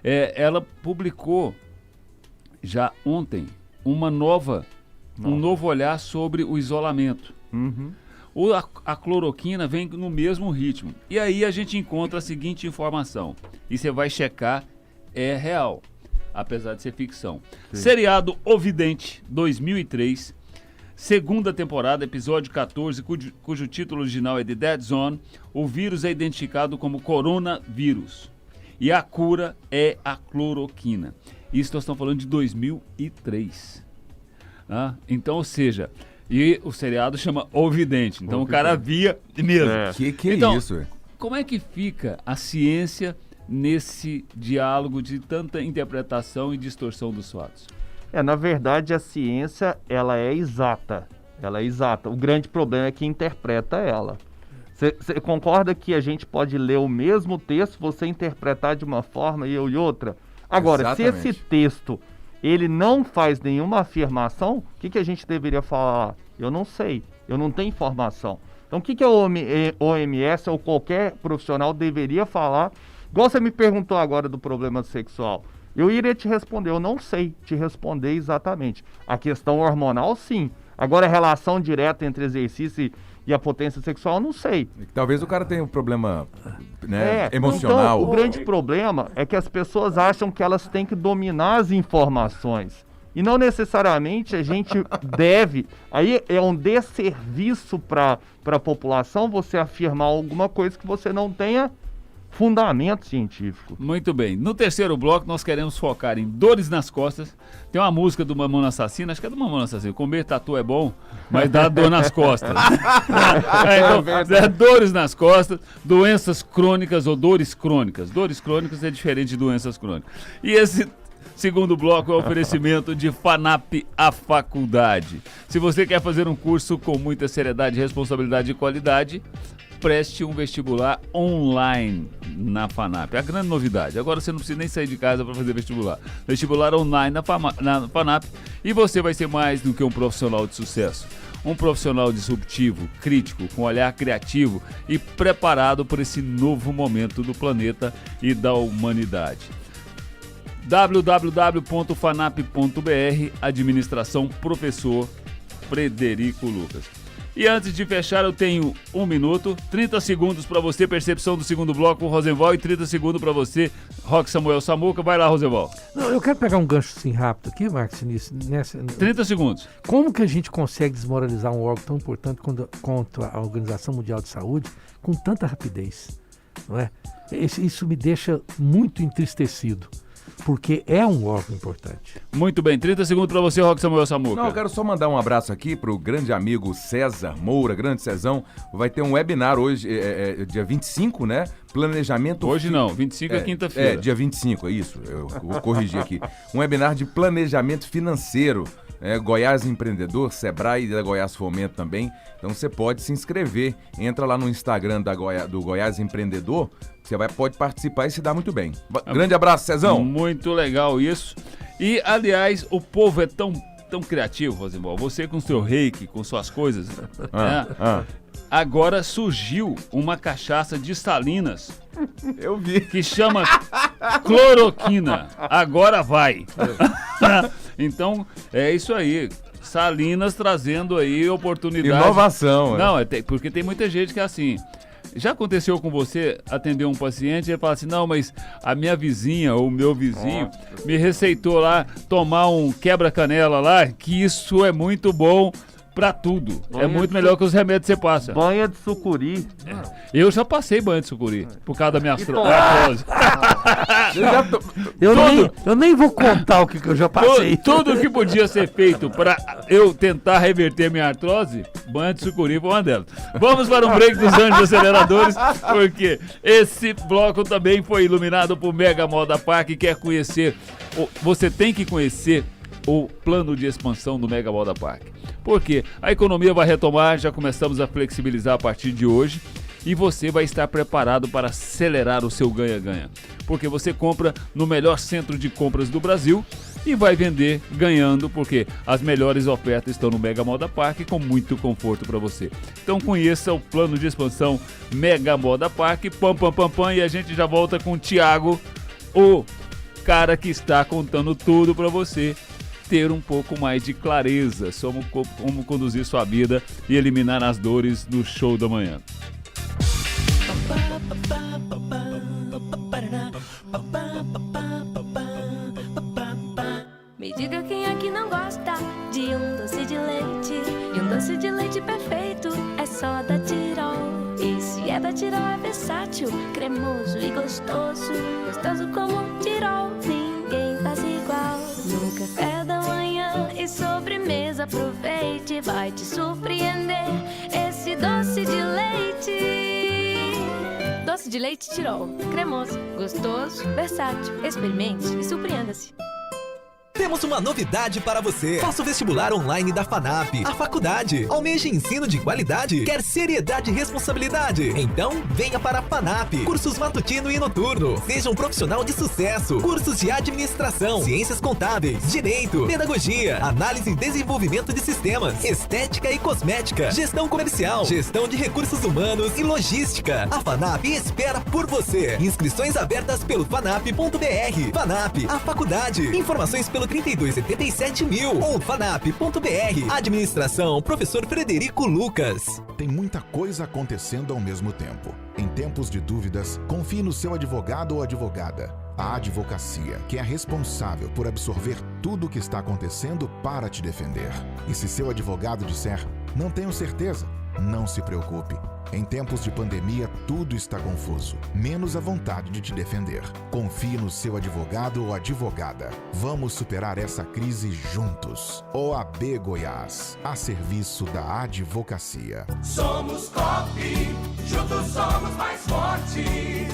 Ela publicou já ontem um novo olhar sobre o isolamento. A cloroquina vem no mesmo ritmo. E aí a gente encontra a seguinte informação. E você vai checar, é real, apesar de ser ficção. Seriado O Vidente, 2003. segunda temporada, episódio 14, cujo título original é The Dead Zone. O vírus é identificado como coronavírus e a cura é a cloroquina. Isso nós estamos falando de 2003. Então, ou seja, e o seriado chama O Vidente. Então o cara via mesmo. Que então, isso, velho? Como é que fica a ciência nesse diálogo de tanta interpretação e distorção dos fatos? Na verdade, a ciência, ela é exata. Ela é exata. O grande problema é que interpreta ela. Você concorda que a gente pode ler o mesmo texto, você interpretar de uma forma e eu de outra? Agora, Exatamente. se esse texto ele não faz nenhuma afirmação, o que a gente deveria falar? Eu não sei, eu não tenho informação. Então, o que a OMS ou qualquer profissional deveria falar? Igual você me perguntou agora do problema sexual. Eu iria te responder, eu não sei te responder exatamente. A questão hormonal, sim. Agora, a relação direta entre exercício e a potência sexual, não sei. Talvez o cara tenha um problema, né, emocional. Então, o grande problema é que as pessoas acham que elas têm que dominar as informações. E não necessariamente a gente deve... Aí é um desserviço para a população você afirmar alguma coisa que você não tenha fundamento científico. Muito bem. No terceiro bloco, nós queremos focar em dores nas costas. Tem uma música do Mamonas Assassina, acho que é do Mamonas Assassina. Comer tatu é bom, mas dá dor nas costas. Então, dores nas costas, doenças crônicas ou dores crônicas. Dores crônicas é diferente de doenças crônicas. E esse segundo bloco é o oferecimento de FANAP, a faculdade. Se você quer fazer um curso com muita seriedade, responsabilidade e qualidade, preste um vestibular online na FANAP. É a grande novidade. Agora você não precisa nem sair de casa para fazer vestibular. Vestibular online na FANAP e você vai ser mais do que um profissional de sucesso. Um profissional disruptivo, crítico, com olhar criativo e preparado por esse novo momento do planeta e da humanidade. www.fanap.br, administração professor Frederico Lucas. E antes de fechar, eu tenho 1 minuto, 30 segundos para você, percepção do segundo bloco, Rosenval, e 30 segundos para você, Roque Samuel Samuca. Vai lá, Rosenval. Não, eu quero pegar um gancho assim rápido aqui, Marcos, nessa... 30 segundos. Como que a gente consegue desmoralizar um órgão tão importante quanto a Organização Mundial de Saúde com tanta rapidez? Não é? Isso me deixa muito entristecido, porque é um órgão importante. Muito bem, 30 segundos para você, Roque Samuel Samuca. Não, eu quero só mandar um abraço aqui pro grande amigo César Moura, grande Cezão. Vai ter um webinar hoje, dia 25, né? Planejamento... Hoje não, 25 é quinta-feira. Dia 25, é isso, eu vou corrigir aqui. Um webinar de planejamento financeiro. Goiás Empreendedor, Sebrae e da Goiás Fomento também. Então você pode se inscrever. Entra lá no Instagram do Goiás Empreendedor. Você pode participar e se dá muito bem. Grande abraço, Cezão. Muito legal isso. E, aliás, o povo é tão criativo, Rosenval. Você com seu reiki, com suas coisas. Agora surgiu uma cachaça de Salinas. Eu vi. Que chama cloroquina. Agora vai. Então, é isso aí. Salinas trazendo aí oportunidade. Inovação. Não, porque tem muita gente que é assim. Já aconteceu com você atender um paciente e ele fala assim, não, mas a minha vizinha ou o meu vizinho me receitou lá tomar um quebra-canela lá, que isso é muito bom pra tudo. É muito melhor que os remédios que você passa. Banha de sucuri. Eu já passei banho de sucuri, por causa da minha artrose. Eu nem vou contar o que eu já passei. Tudo que podia ser feito pra eu tentar reverter minha artrose, banho de sucuri foi uma delas. Vamos para um break dos Anjos Aceleradores, porque esse bloco também foi iluminado por Mega Moda Park. Quer conhecer, você tem que conhecer o plano de expansão do Mega Moda Park. Porque a economia vai retomar, já começamos a flexibilizar a partir de hoje e você vai estar preparado para acelerar o seu ganha-ganha. Porque você compra no melhor centro de compras do Brasil e vai vender ganhando, porque as melhores ofertas estão no Mega Moda Park com muito conforto para você. Então conheça o plano de expansão Mega Moda Park, e a gente já volta com o Thiago, o cara que está contando tudo para você ter um pouco mais de clareza sobre como conduzir sua vida e eliminar as dores do show da manhã. Me diga quem é que não gosta de um doce de leite e doce de leite perfeito é só da Tirol. E se é da Tirol é versátil, cremoso e gostoso. Gostoso como Tirol, ninguém faz igual. No café da manhã e sobremesa aproveite, vai te surpreender esse doce de leite. Doce de leite Tirol, cremoso, gostoso, versátil. Experimente e surpreenda-se. Temos uma novidade para você. Faça o vestibular online da FANAP, a faculdade. Almeja ensino de qualidade? Quer seriedade e responsabilidade? Então, venha para a FANAP. Cursos matutino e noturno. Seja um profissional de sucesso. Cursos de administração, ciências contábeis, direito, pedagogia, análise e desenvolvimento de sistemas, estética e cosmética, gestão comercial, gestão de recursos humanos e logística. A FANAP espera por você. Inscrições abertas pelo fanap.br. FANAP, a faculdade. Informações pelo 3277.000 ou fanap.br. Administração, professor Frederico Lucas. Tem muita coisa acontecendo ao mesmo tempo. Em tempos de dúvidas, confie no seu advogado ou advogada. A advocacia, que é responsável por absorver tudo o que está acontecendo para te defender. E se seu advogado disser, não tenho certeza, não se preocupe. Em tempos de pandemia, tudo está confuso, menos a vontade de te defender. Confie no seu advogado ou advogada. Vamos superar essa crise juntos. OAB Goiás, a serviço da advocacia. Somos COP, juntos somos mais fortes.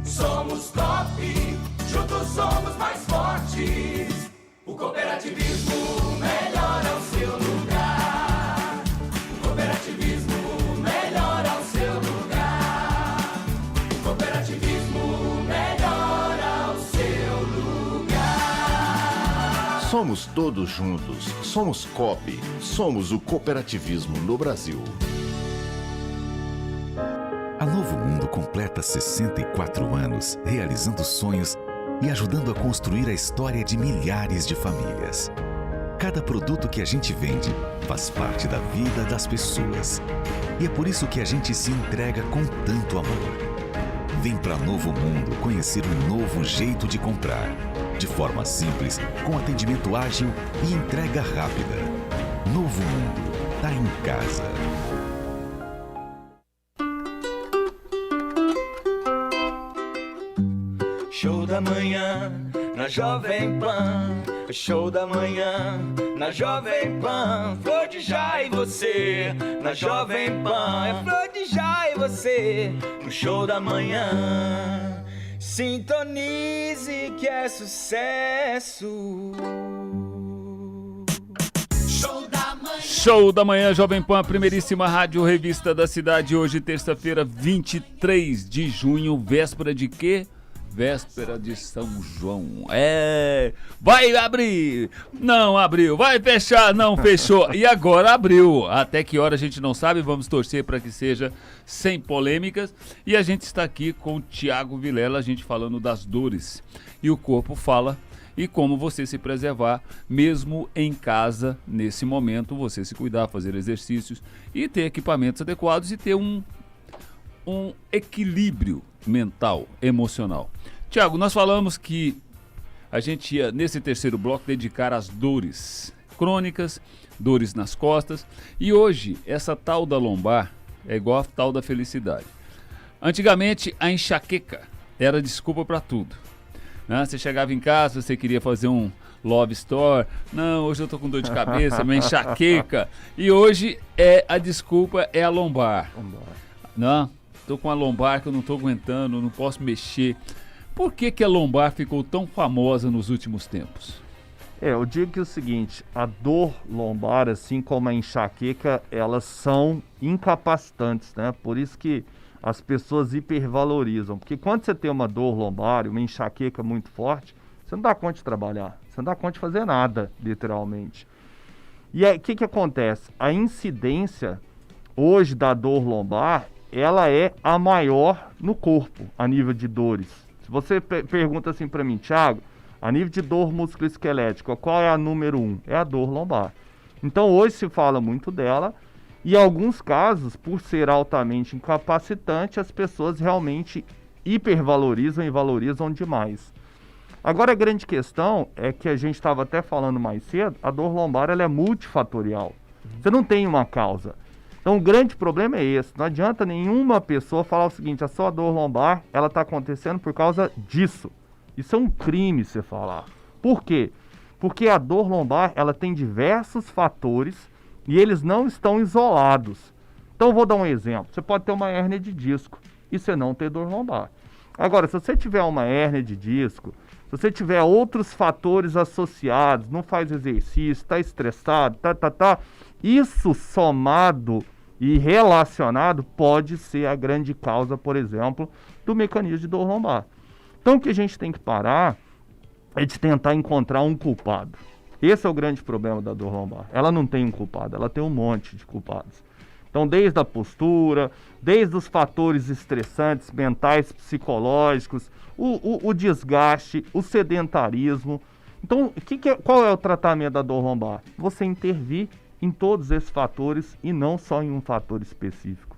Somos COP, juntos somos mais fortes. O cooperativismo melhora o seu lugar. O cooperativismo melhora o seu lugar. O cooperativismo melhora o seu lugar. Somos todos juntos. Somos COP. Somos o cooperativismo no Brasil. A Novo Mundo completa 64 anos, realizando sonhos e ajudando a construir a história de milhares de famílias. Cada produto que a gente vende faz parte da vida das pessoas. E é por isso que a gente se entrega com tanto amor. Vem para Novo Mundo conhecer um novo jeito de comprar. De forma simples, com atendimento ágil e entrega rápida. Novo Mundo, tá em casa. Show da manhã na Jovem Pan. Show da manhã na Jovem Pan. Flor de Já e você na Jovem Pan. É Flor de Já e você no Show da Manhã. Sintonize que é sucesso. Show da Manhã, Jovem Pan, a primeiríssima rádio revista da cidade. Hoje, terça-feira, 23 de junho, véspera de quê? Véspera de São João. Vai abrir, não abriu, vai fechar, não fechou. E agora abriu. Até que hora a gente não sabe, vamos torcer para que seja sem polêmicas. E a gente está aqui com o Tiago Vilela, a gente falando das dores. E o corpo fala e como você se preservar, mesmo em casa, nesse momento, você se cuidar, fazer exercícios e ter equipamentos adequados e ter um equilíbrio mental, emocional. Tiago, nós falamos que a gente ia, nesse terceiro bloco, dedicar às dores crônicas, dores nas costas, e hoje, essa tal da lombar é igual a tal da felicidade. Antigamente, a enxaqueca era desculpa para tudo. Né? Você chegava em casa, você queria fazer um love store, não, hoje eu tô com dor de cabeça, minha enxaqueca, e hoje a desculpa é a lombar. Não, tô com a lombar que eu não tô aguentando, não posso mexer. Por que a lombar ficou tão famosa nos últimos tempos? Eu digo que é o seguinte, a dor lombar, assim como a enxaqueca, elas são incapacitantes, né? Por isso que as pessoas hipervalorizam. Porque quando você tem uma dor lombar, uma enxaqueca muito forte, você não dá conta de trabalhar, você não dá conta de fazer nada, literalmente. E aí, o que acontece? A incidência hoje da dor lombar, ela é a maior no corpo, a nível de dores. Se você pergunta assim para mim, Thiago, a nível de dor musculoesquelética, qual é a número 1? É a dor lombar. Então hoje se fala muito dela e em alguns casos, por ser altamente incapacitante, as pessoas realmente hipervalorizam e valorizam demais. Agora a grande questão é que a gente estava até falando mais cedo, a dor lombar ela é multifatorial. Você não tem uma causa. Então o grande problema é esse. Não adianta nenhuma pessoa falar o seguinte: a sua dor lombar, ela está acontecendo por causa disso. Isso é um crime você falar. Por quê? Porque a dor lombar, ela tem diversos fatores e eles não estão isolados. Então eu vou dar um exemplo. Você pode ter uma hérnia de disco e você não ter dor lombar. Agora, se você tiver uma hérnia de disco, se você tiver outros fatores associados, não faz exercício, está estressado, isso somado e relacionado pode ser a grande causa, por exemplo, do mecanismo de dor lombar. Então o que a gente tem que parar é de tentar encontrar um culpado. Esse é o grande problema da dor lombar. Ela não tem um culpado, ela tem um monte de culpados. Então, desde a postura, desde os fatores estressantes, mentais, psicológicos, o desgaste, o sedentarismo. Então, qual é o tratamento da dor lombar? Você intervir em todos esses fatores e não só em um fator específico.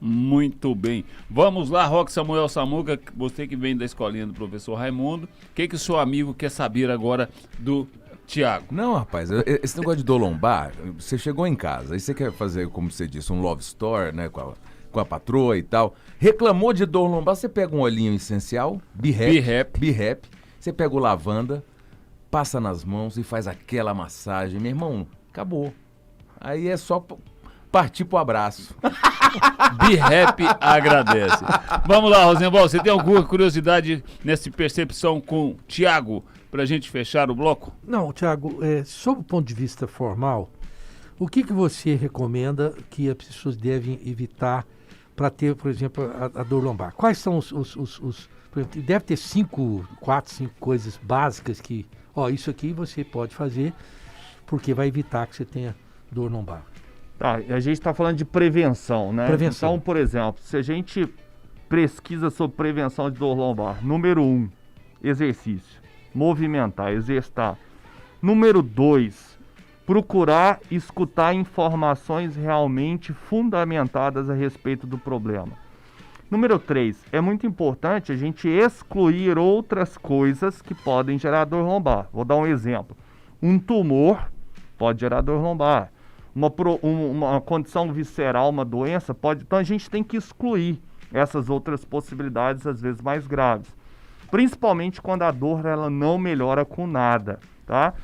Muito bem. Vamos lá, Roque Samuel Samuca, você que vem da escolinha do professor Raimundo. O que o seu amigo quer saber agora do Tiago? Não, rapaz, esse negócio de dor lombar, você chegou em casa, aí você quer fazer, como você disse, um love story, né, com a patroa e tal. Reclamou de dor lombar, você pega um olhinho essencial, Bi-Rap, você pega o lavanda, passa nas mãos e faz aquela massagem. Meu irmão, acabou. Aí é só partir pro abraço. Bi-Rap agradece. Vamos lá, Rosenval, você tem alguma curiosidade nessa percepção com o Tiago pra gente fechar o bloco? Não, Tiago, sob o ponto de vista formal, o que você recomenda que as pessoas devem evitar para ter, por exemplo, a dor lombar? Quais são os por exemplo, deve ter 4, 5 coisas básicas que, isso aqui você pode fazer porque vai evitar que você tenha dor lombar. Tá, a gente está falando de prevenção, né? Prevenção. Então, por exemplo, se a gente pesquisa sobre prevenção de dor lombar, número 1, exercício, movimentar, exercitar. Número 2, procurar escutar informações realmente fundamentadas a respeito do problema. Número 3, é muito importante a gente excluir outras coisas que podem gerar dor lombar. Vou dar um exemplo. Um tumor pode gerar dor lombar. Uma condição visceral, uma doença pode... Então a gente tem que excluir essas outras possibilidades, às vezes mais graves. Principalmente quando a dor ela não melhora com nada, tá?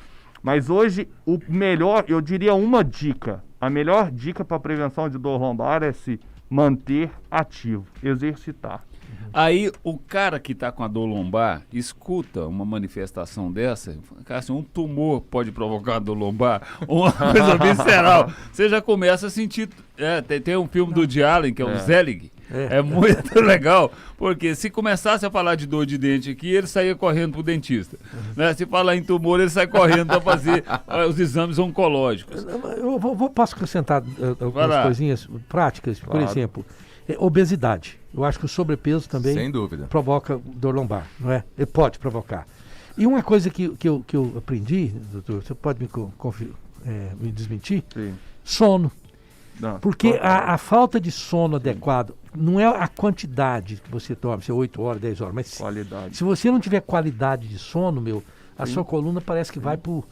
Mas hoje, o melhor, eu diria uma dica. A melhor dica para prevenção de dor lombar é se manter ativo, exercitar. Aí o cara que está com a dor lombar escuta uma manifestação dessa, assim, um tumor pode provocar dor lombar, uma coisa visceral. Você já começa a sentir. Tem um filme do Woody Allen, que é o Zelig. É muito legal, porque se começasse a falar de dor de dente aqui, ele saía correndo pro dentista. Né? Se falar em tumor, ele sai correndo para fazer os exames oncológicos. Posso acrescentar algumas coisinhas práticas? Claro. Por exemplo, obesidade. Eu acho que o sobrepeso também sem dúvida provoca dor lombar, não é? Ele pode provocar. E uma coisa que eu aprendi, doutor, você pode me desmentir? Sim. Sono. Não, porque a falta de sono adequado não é a quantidade que você dorme, se é 8 horas, 10 horas, mas qualidade. Se você não tiver qualidade de sono, a sua coluna parece que vai pro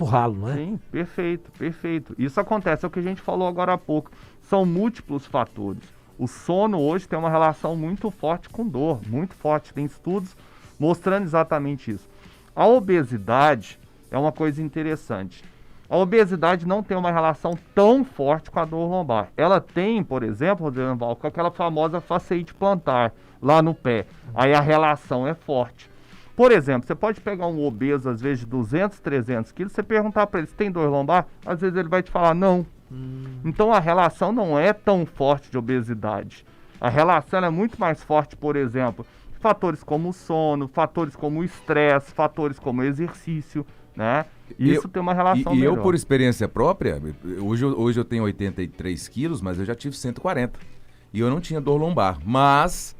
ralo, não é? Sim, perfeito. Isso acontece, é o que a gente falou agora há pouco. São múltiplos fatores. O sono hoje tem uma relação muito forte com dor, muito forte. Tem estudos mostrando exatamente isso. A obesidade é uma coisa interessante. A obesidade não tem uma relação tão forte com a dor lombar. Ela tem, por exemplo, com aquela famosa fasciite plantar lá no pé. Aí a relação é forte. Por exemplo, você pode pegar um obeso, às vezes, de 200, 300 quilos, você perguntar para ele se tem dor lombar, às vezes ele vai te falar não. Então a relação não é tão forte de obesidade. A relação é muito mais forte, por exemplo, fatores como o sono, fatores como o estresse, fatores como o exercício, né? Isso tem uma relação melhor. Eu, por experiência própria, hoje eu tenho 83 quilos, mas eu já tive 140. E eu não tinha dor lombar, mas,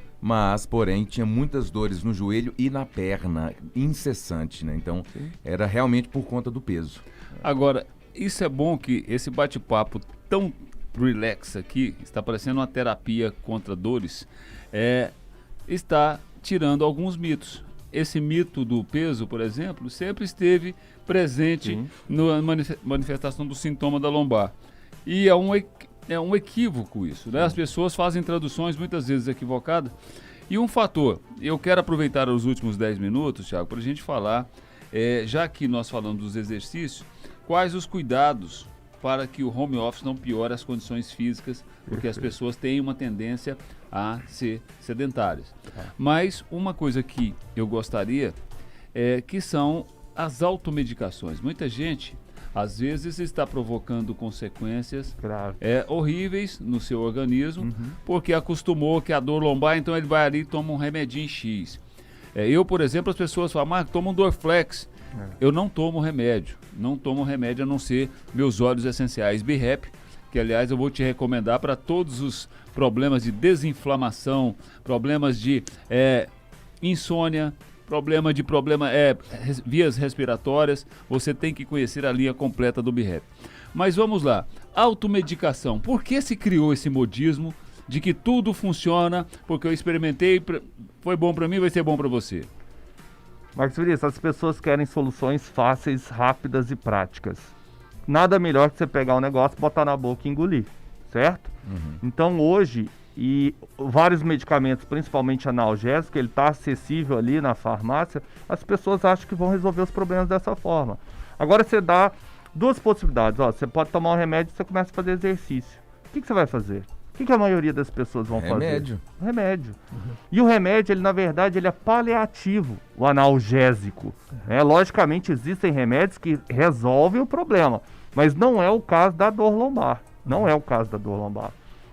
porém, tinha muitas dores no joelho e na perna, incessante, né? Então, era realmente por conta do peso. Agora, isso é bom que esse bate-papo tão relax aqui, está parecendo uma terapia contra dores, está tirando alguns mitos. esse mito do peso, por exemplo, sempre esteve presente na manifestação do sintoma da lombar. E é um equívoco isso, né? As pessoas fazem traduções muitas vezes equivocadas. E um fator, eu quero aproveitar os últimos 10 minutos, Thiago, para a gente falar, já que nós falamos dos exercícios, quais os cuidados para que o home office não piore as condições físicas, porque as pessoas têm uma tendência a ser sedentárias. Mas uma coisa que eu gostaria que são as automedicações. Muita gente, às vezes, está provocando consequências horríveis no seu organismo, porque acostumou que a dor lombar, então ele vai ali e toma um remedinho X. Eu, por exemplo, as pessoas falam, Marco, toma um Dorflex. Eu não tomo remédio, a não ser meus óleos essenciais BeHappy, que aliás eu vou te recomendar para todos os problemas de desinflamação, problemas de insônia, vias respiratórias. Você tem que conhecer a linha completa do BeHappy. Mas vamos lá, automedicação. Por que se criou esse modismo de que tudo funciona, porque eu experimentei, foi bom para mim, vai ser bom para você? Marcos Vinícius, as pessoas querem soluções fáceis, rápidas e práticas. Nada melhor que você pegar um negócio, botar na boca e engolir, certo? Então hoje, vários medicamentos, principalmente analgésicos, ele está acessível ali na farmácia, as pessoas acham que vão resolver os problemas dessa forma. Agora você dá duas possibilidades, você pode tomar um remédio e você começa a fazer exercício. O que você vai fazer? O que a maioria das pessoas vão fazer? Remédio. E o remédio, ele na verdade, ele é paliativo, o analgésico. Logicamente, existem remédios que resolvem o problema, mas não é o caso da dor lombar.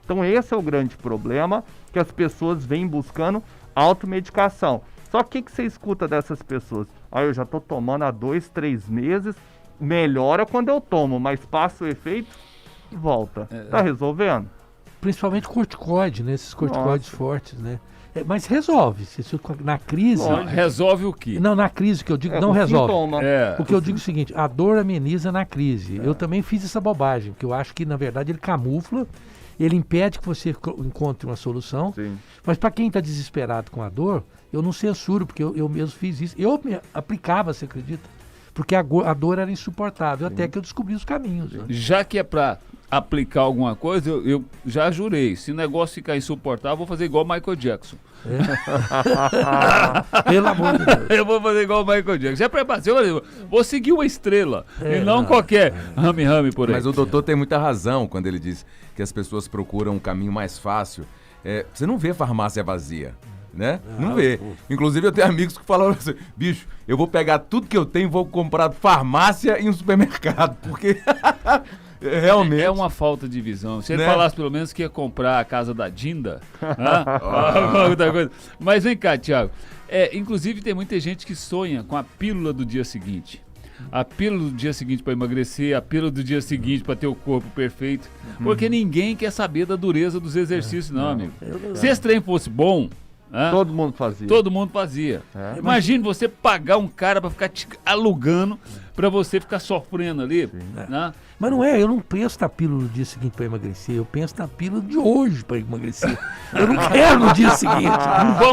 Então esse é o grande problema, que as pessoas vêm buscando automedicação. Só que o que você escuta dessas pessoas? Eu já estou tomando há 2, 3 meses, melhora quando eu tomo, mas passa o efeito e volta. Tá resolvendo? Principalmente corticoide, né? Esses corticoides fortes, né? Mas resolve. Na crise... resolve o quê? Não, na crise que eu digo, não resolve. Porque eu digo o seguinte, a dor ameniza na crise. Eu também fiz essa bobagem, porque eu acho que, na verdade, ele camufla, ele impede que você encontre uma solução. Sim. Mas para quem está desesperado com a dor, eu não censuro, porque eu mesmo fiz isso. Eu me aplicava, você acredita? Porque a dor era insuportável, até que eu descobri os caminhos. Né? Já que é para aplicar alguma coisa, eu já jurei, se o negócio ficar insuportável, vou fazer igual o Michael Jackson. Pelo amor de Deus. Eu vou fazer igual o Michael Jackson. Já preparei, vou seguir uma estrela, e não qualquer rame por aí. Mas o doutor tem muita razão quando ele diz que as pessoas procuram um caminho mais fácil. Você não vê farmácia vazia. Né? Não vê. Inclusive eu tenho amigos que falaram assim, bicho, eu vou pegar tudo que eu tenho e vou comprar farmácia e um supermercado, porque realmente... É uma falta de visão. Se ele falasse pelo menos que ia comprar a casa da Dinda, outra coisa. Mas vem cá, Thiago, inclusive tem muita gente que sonha com a pílula do dia seguinte. A pílula do dia seguinte para emagrecer, a pílula do dia seguinte para ter o corpo perfeito, porque ninguém quer saber da dureza dos exercícios, não, amigo. Se esse trem fosse bom, todo mundo fazia. Todo mundo fazia. Imagine você pagar um cara para ficar te alugando, para você ficar sofrendo ali. Né? Mas eu não penso na pílula no dia seguinte para emagrecer, eu penso na pílula de hoje para emagrecer. Eu não quero no dia seguinte.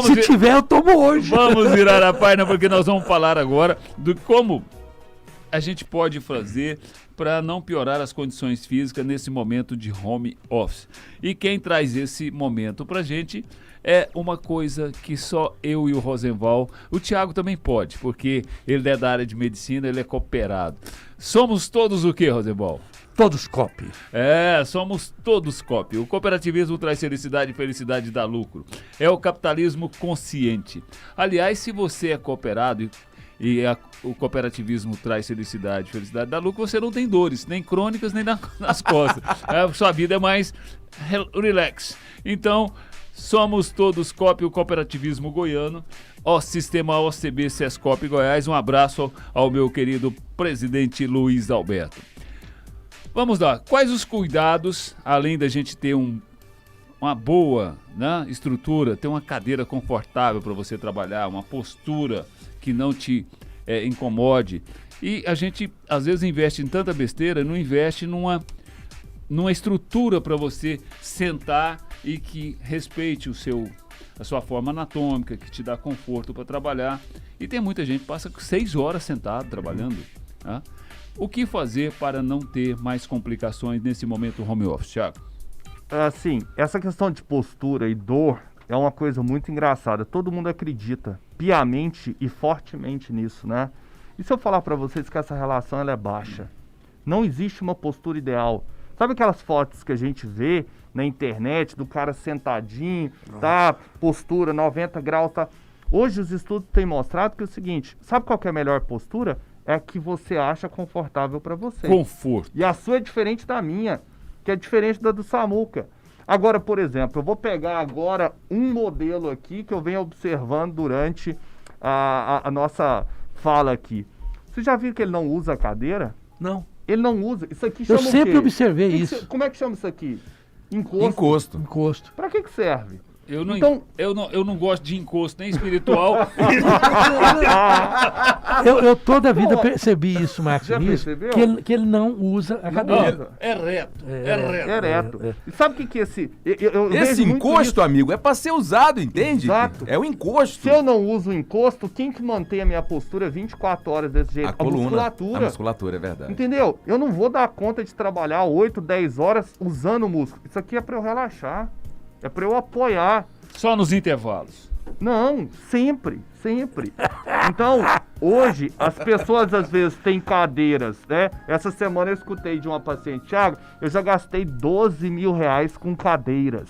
Se tiver, eu tomo hoje. Vamos virar a página, porque nós vamos falar agora do como a gente pode fazer para não piorar as condições físicas nesse momento de home office. E quem traz esse momento para a gente é uma coisa que só eu e o Rosenval, o Thiago também pode, porque ele é da área de medicina, ele é cooperado. Somos todos o quê, Rosenval? Todos COP. Somos todos COP. O cooperativismo traz felicidade e felicidade dá lucro. É o capitalismo consciente. Aliás, se você é cooperado o cooperativismo traz felicidade dá lucro, você não tem dores, nem crônicas, nem nas costas. Sua vida é mais relax. Então, somos todos COP, o cooperativismo goiano, Sistema OCB Sescop Goiás. Um abraço ao meu querido presidente Luiz Alberto. Vamos lá, quais os cuidados, além da gente ter uma boa estrutura, ter uma cadeira confortável para você trabalhar, uma postura que não te incomode. E a gente às vezes investe em tanta besteira, não investe numa estrutura para você sentar e que respeite a sua forma anatômica, que te dá conforto para trabalhar. E tem muita gente que passa 6 horas sentado trabalhando. Tá? O que fazer para não ter mais complicações nesse momento home office, Thiago? Assim, essa questão de postura e dor é uma coisa muito engraçada. Todo mundo acredita piamente e fortemente nisso, né? E se eu falar para vocês que essa relação ela é baixa? Não existe uma postura ideal. Sabe aquelas fotos que a gente vê na internet do cara sentadinho, tá? Postura 90 graus, tá? Hoje os estudos têm mostrado que é o seguinte, sabe qual que é a melhor postura? É a que você acha confortável para você. Conforto. E a sua é diferente da minha, que é diferente da do Samuca. Agora, por exemplo, eu vou pegar agora um modelo aqui que eu venho observando durante a nossa fala aqui. Você já viu que ele não usa a cadeira? Não. Ele não usa. Isso aqui chama Eu sempre observei isso. Como é que chama isso aqui? Encosto. Encosto. Encosto. Pra que serve? Eu não gosto de encosto nem espiritual. eu toda a vida percebi isso, Marcos. Já percebeu? Que ele não usa a cadeira. É reto. É reto. E sabe o que esse... Esse encosto, amigo, é pra ser usado, entende? Exato. É o encosto. Se eu não uso o encosto, quem que mantém a minha postura 24 horas desse jeito? A coluna. Musculatura. A musculatura, é verdade. Entendeu? Eu não vou dar conta de trabalhar 8, 10 horas usando o músculo. Isso aqui é pra eu relaxar. É pra eu apoiar. Só nos intervalos. Não, sempre. Então, hoje, as pessoas às vezes têm cadeiras, né? Essa semana eu escutei de uma paciente, Thiago, eu já gastei 12 mil reais com cadeiras.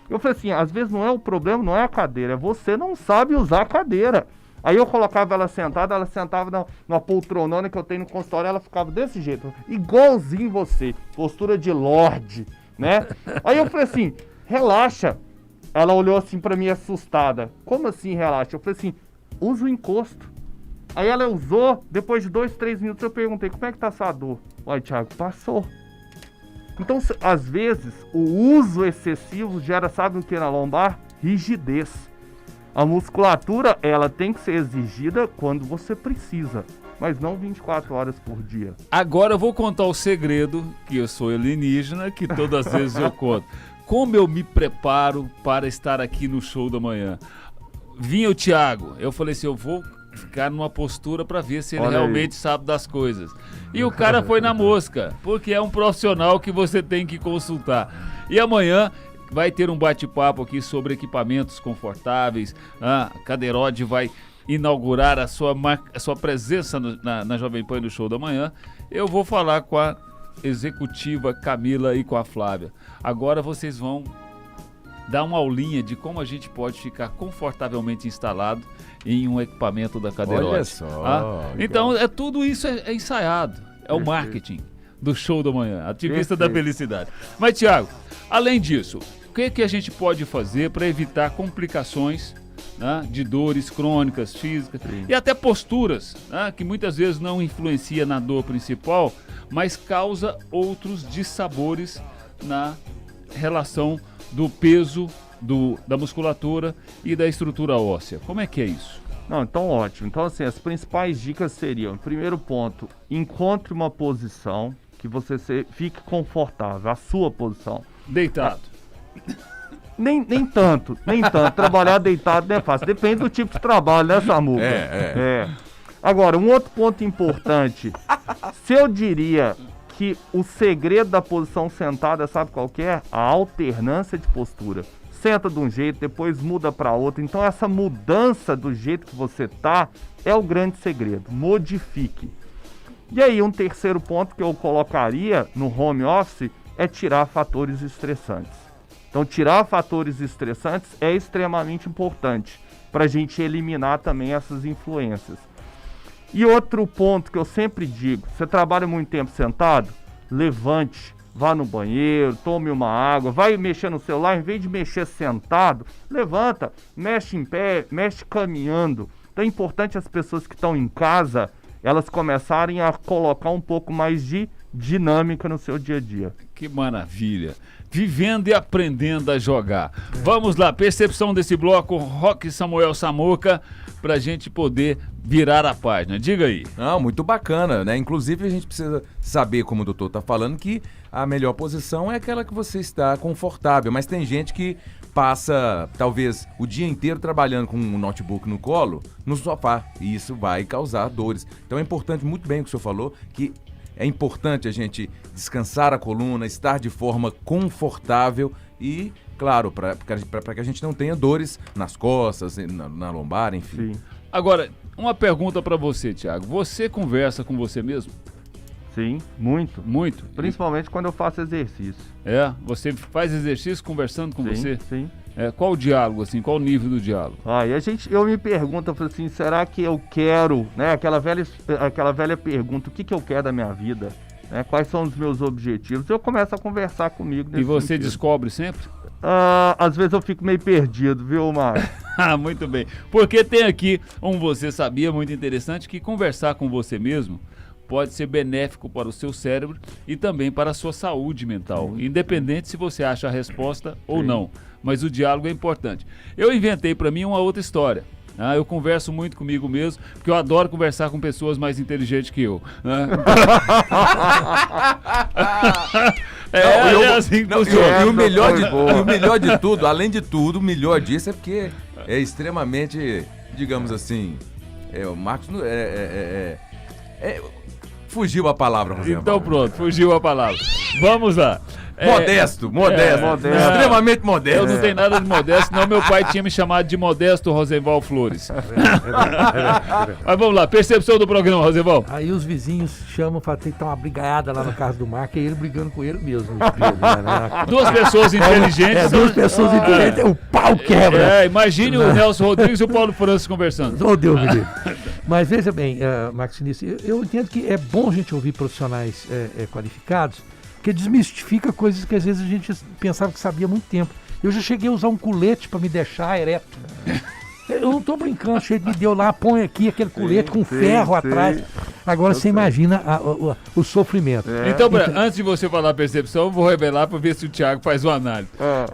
Eu falei assim, às vezes não é o problema, não é a cadeira, é você não sabe usar a cadeira. Aí eu colocava ela sentava numa poltronona que eu tenho no consultório, ela ficava desse jeito, igualzinho você, postura de lorde, né? Aí eu falei assim, relaxa. Ela olhou assim pra mim assustada. Como assim relaxa? Eu falei assim, usa o encosto. Aí ela usou, depois de 2, 3 minutos eu perguntei, como é que tá essa dor? Olha, Thiago, passou. Então, às vezes, o uso excessivo gera, sabe o que na lombar? Rigidez. A musculatura, ela tem que ser exigida quando você precisa, mas não 24 horas por dia. Agora eu vou contar o segredo, que eu sou alienígena, que todas as vezes eu conto. Como eu me preparo para estar aqui no show da manhã? Vinha o Thiago, eu falei assim, eu vou ficar numa postura para ver se ele realmente sabe das coisas. E o cara foi na mosca, porque é um profissional que você tem que consultar. E amanhã vai ter um bate-papo aqui sobre equipamentos confortáveis. A Cadeirode vai inaugurar a sua presença na Jovem Pan no show da manhã. Eu vou falar com a executiva Camila e com a Flávia. Agora vocês vão dar uma aulinha de como a gente pode ficar confortavelmente instalado em um equipamento da Cadeirode. Olha só. Então, tudo isso é ensaiado. É o marketing do show da manhã, ativista da felicidade. Mas, Thiago, além disso, o que a gente pode fazer para evitar complicações, né, de dores crônicas, físicas e até posturas, né, que muitas vezes não influencia na dor principal, mas causa outros dissabores na relação do peso, da musculatura e da estrutura óssea. Como é que é isso? Não, então ótimo. Então assim, as principais dicas seriam, primeiro ponto, encontre uma posição que você fique confortável, a sua posição. Deitado. Nem tanto. Trabalhar deitado não é fácil. Depende do tipo de trabalho, né, Samuca? Agora, um outro ponto importante. Se eu diria que o segredo da posição sentada, sabe qual que é? A alternância de postura. Senta de um jeito, depois muda para outro. Então, essa mudança do jeito que você tá é o grande segredo. Modifique. E aí, um terceiro ponto que eu colocaria no home office é tirar fatores estressantes. Então, tirar fatores estressantes é extremamente importante para a gente eliminar também essas influências. E outro ponto que eu sempre digo, você trabalha muito tempo sentado? Levante, vá no banheiro, tome uma água, vai mexer no celular, em vez de mexer sentado, levanta, mexe em pé, mexe caminhando. Então é importante as pessoas que estão em casa, elas começarem a colocar um pouco mais de dinâmica no seu dia a dia. Que maravilha! Vivendo e aprendendo a jogar. Vamos lá, percepção desse bloco, Roque Samuel Samuca, pra gente poder virar a página. Diga aí. Não, muito bacana, né? Inclusive a gente precisa saber, como o doutor tá falando, que a melhor posição é aquela que você está confortável, mas tem gente que passa talvez o dia inteiro trabalhando com um notebook no colo, no sofá, e isso vai causar dores. Então é importante, muito bem o que o senhor falou, que é importante a gente descansar a coluna, estar de forma confortável e, claro, para que a gente não tenha dores nas costas, na lombar, enfim. Sim. Agora, uma pergunta para você, Thiago. Você conversa com você mesmo? Sim, muito. Muito? Principalmente quando eu faço exercício. É? Você faz exercício conversando com você? Sim. Qual o diálogo, assim? Qual o nível do diálogo? Eu me pergunto, eu falo assim, será que eu quero, né? Aquela velha pergunta, o que eu quero da minha vida? Né? Quais são os meus objetivos? Eu começo a conversar comigo. E você descobre sempre? Às vezes eu fico meio perdido, viu, Mário? Muito bem. Porque tem aqui Você Sabia muito interessante, que conversar com você mesmo pode ser benéfico para o seu cérebro e também para a sua saúde mental, independente se você acha a resposta ou não. Mas o diálogo é importante. Eu inventei para mim uma outra história. Eu converso muito comigo mesmo, porque eu adoro conversar com pessoas mais inteligentes que eu. Assim que funciona. E o melhor de tudo, além de tudo, o melhor disso é porque é extremamente, digamos assim, o Marcos fugiu a palavra, José. Então pronto, fugiu a palavra. Vamos lá. Modesto. Extremamente modesto. Eu não tenho nada de modesto, senão meu pai tinha me chamado de Modesto Rosenval Flores. Mas vamos lá, percepção do programa, Rosenval. Aí os vizinhos chamam para ter que estar uma brigaiada lá na casa do Marco, e ele brigando com ele mesmo. Duas pessoas inteligentes. Duas pessoas inteligentes, o pau quebra. Imagine o Nelson Rodrigues e o Paulo Francis conversando. Oh, Deus me livre. Mas veja bem, Marcos Vinícius, eu entendo que é bom a gente ouvir profissionais qualificados, porque desmistifica coisas que às vezes a gente pensava que sabia há muito tempo. Eu já cheguei a usar um colete para me deixar ereto. Eu não tô brincando, me deu lá, põe aqui aquele colete com ferro atrás. Agora você imagina o sofrimento. Então, antes de você falar a percepção, eu vou revelar para ver se o Thiago faz uma análise.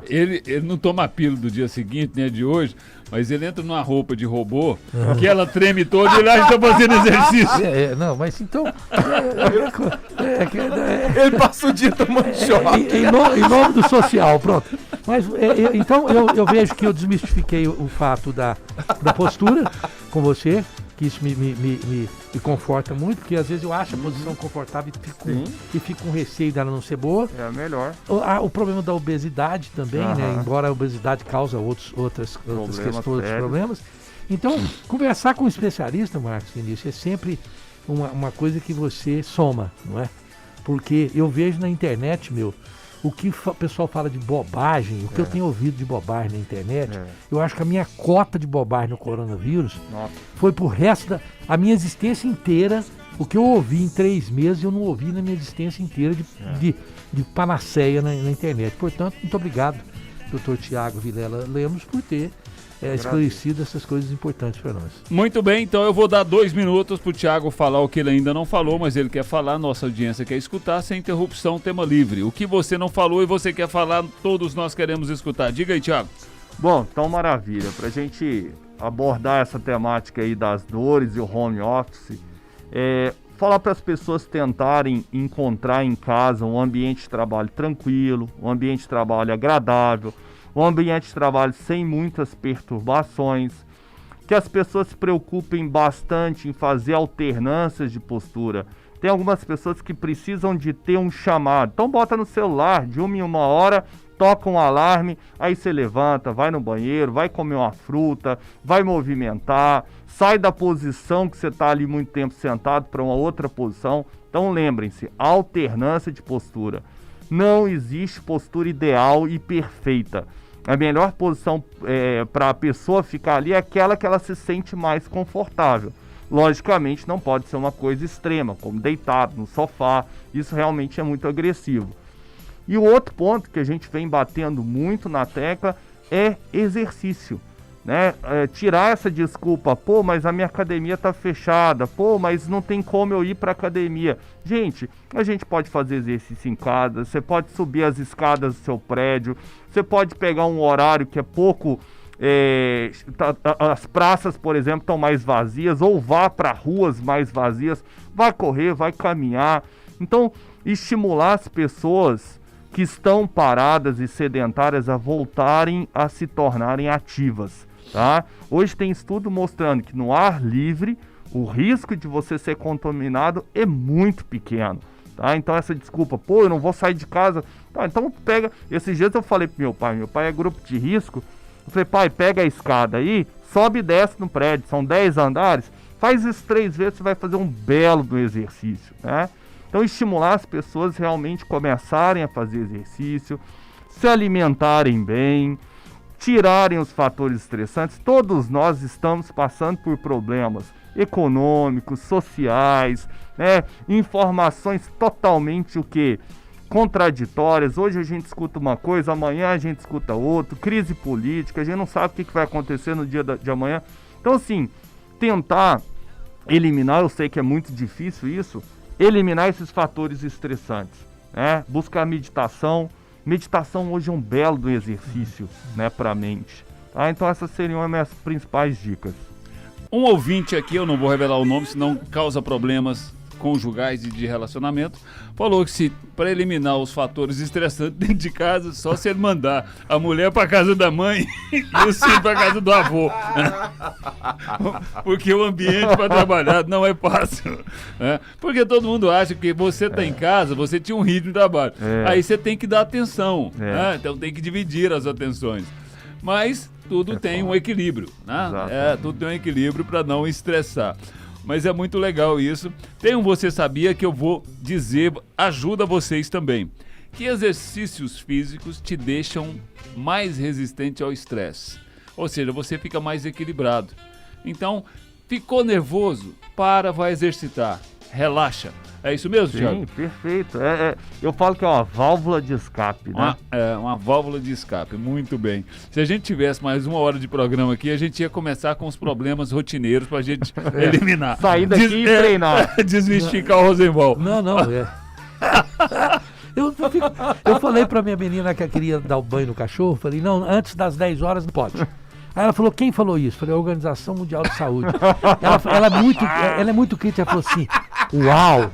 Ele não toma a pílula do dia seguinte, né, de hoje, mas ele entra numa roupa de robô, que ela treme toda e ele está fazendo exercício. Não, mas então... Ele passa o dia tomando choque. Em nome do social, pronto. Mas então eu vejo que eu desmistifiquei o fato da postura com você, que isso me conforta muito, porque às vezes eu acho a posição confortável e fico com receio dela não ser boa. É a melhor. O problema da obesidade também, né? Embora a obesidade cause outras questões, outros problemas. Então, conversar com um especialista, Marcos Vinícius, é sempre uma coisa que você soma, não é? Porque eu vejo na internet, o que o pessoal fala de bobagem, o que eu tenho ouvido de bobagem na internet, eu acho que a minha cota de bobagem no coronavírus foi pro resto da minha existência inteira. O que eu ouvi em 3 meses, eu não ouvi na minha existência inteira de panaceia na internet. Portanto, muito obrigado, Dr. Thiago Vilela Lemos, por ter esclarecido essas coisas importantes para nós. Muito bem, então eu vou dar 2 minutos pro Thiago falar o que ele ainda não falou, mas ele quer falar, nossa audiência quer escutar, sem interrupção, tema livre. O que você não falou e você quer falar, todos nós queremos escutar. Diga aí, Thiago. Bom, então maravilha. Pra gente abordar essa temática aí das dores e o home office, falar para as pessoas tentarem encontrar em casa um ambiente de trabalho tranquilo, um ambiente de trabalho agradável, um ambiente de trabalho sem muitas perturbações, que as pessoas se preocupem bastante em fazer alternâncias de postura. Tem algumas pessoas que precisam de ter um chamado, então bota no celular, de 1 em 1 hora, toca um alarme, aí você levanta, vai no banheiro, vai comer uma fruta, vai movimentar, sai da posição que você está ali muito tempo sentado para uma outra posição. Então lembrem-se, alternância de postura. Não existe postura ideal e perfeita. A melhor posição para a pessoa ficar ali é aquela que ela se sente mais confortável. Logicamente não pode ser uma coisa extrema, como deitado no sofá, isso realmente é muito agressivo. E o outro ponto que a gente vem batendo muito na tecla é exercício, né? Tirar essa desculpa, mas a minha academia está fechada, mas não tem como eu ir para academia. Gente, a gente pode fazer exercício em casa, você pode subir as escadas do seu prédio, você pode pegar um horário que é pouco... as praças, por exemplo, estão mais vazias, ou vá para ruas mais vazias, vai correr, vai caminhar. Então, estimular as pessoas que estão paradas e sedentárias a voltarem a se tornarem ativas, tá? Hoje tem estudo mostrando que no ar livre o risco de você ser contaminado é muito pequeno, tá? Então essa desculpa, eu não vou sair de casa, tá? Então pega, esses dias eu falei pro meu pai é grupo de risco, eu falei, pai, pega a escada aí, sobe e desce no prédio, são 10 andares, faz isso 3 vezes, você vai fazer um belo do exercício, né? Então estimular as pessoas realmente começarem a fazer exercício, se alimentarem bem, tirarem os fatores estressantes. Todos nós estamos passando por problemas econômicos, sociais, né? Informações totalmente contraditórias. Hoje a gente escuta uma coisa, amanhã a gente escuta outra, crise política, a gente não sabe o que vai acontecer no dia de amanhã. Então assim, tentar eliminar, eu sei que é muito difícil isso, eliminar esses fatores estressantes, né? Buscar meditação. Meditação hoje é um belo do exercício, né, para a mente. Tá? Então essas seriam as minhas principais dicas. Um ouvinte aqui, eu não vou revelar o nome, senão causa problemas conjugais e de relacionamento, falou que para eliminar os fatores estressantes dentro de casa, só se ele mandar a mulher para casa da mãe e o filho para casa do avô. Porque o ambiente para trabalhar não é fácil. Porque todo mundo acha que você está em casa, você tinha um ritmo de trabalho. Aí você tem que dar atenção. Então tem que dividir as atenções. Mas tudo tem um equilíbrio. Tudo tem um equilíbrio para não estressar. Mas é muito legal isso. Tem um Você Sabia que eu vou dizer, ajuda vocês também. Que exercícios físicos te deixam mais resistente ao estresse. Ou seja, você fica mais equilibrado. Então, ficou nervoso? Vai exercitar. Relaxa. É isso mesmo, Thiago? Sim, perfeito. Eu falo que é uma válvula de escape, né? Uma válvula de escape, muito bem. Se a gente tivesse mais 1 hora de programa aqui, a gente ia começar com os problemas rotineiros pra gente eliminar. Sair daqui e treinar. Desmistificar o Rosenwald. Não. Eu falei pra minha menina que eu queria dar o banho no cachorro, falei, não, antes das 10 horas não pode. Aí ela falou, quem falou isso? Falei, a Organização Mundial de Saúde. Ela é muito crítica, ela falou assim, uau!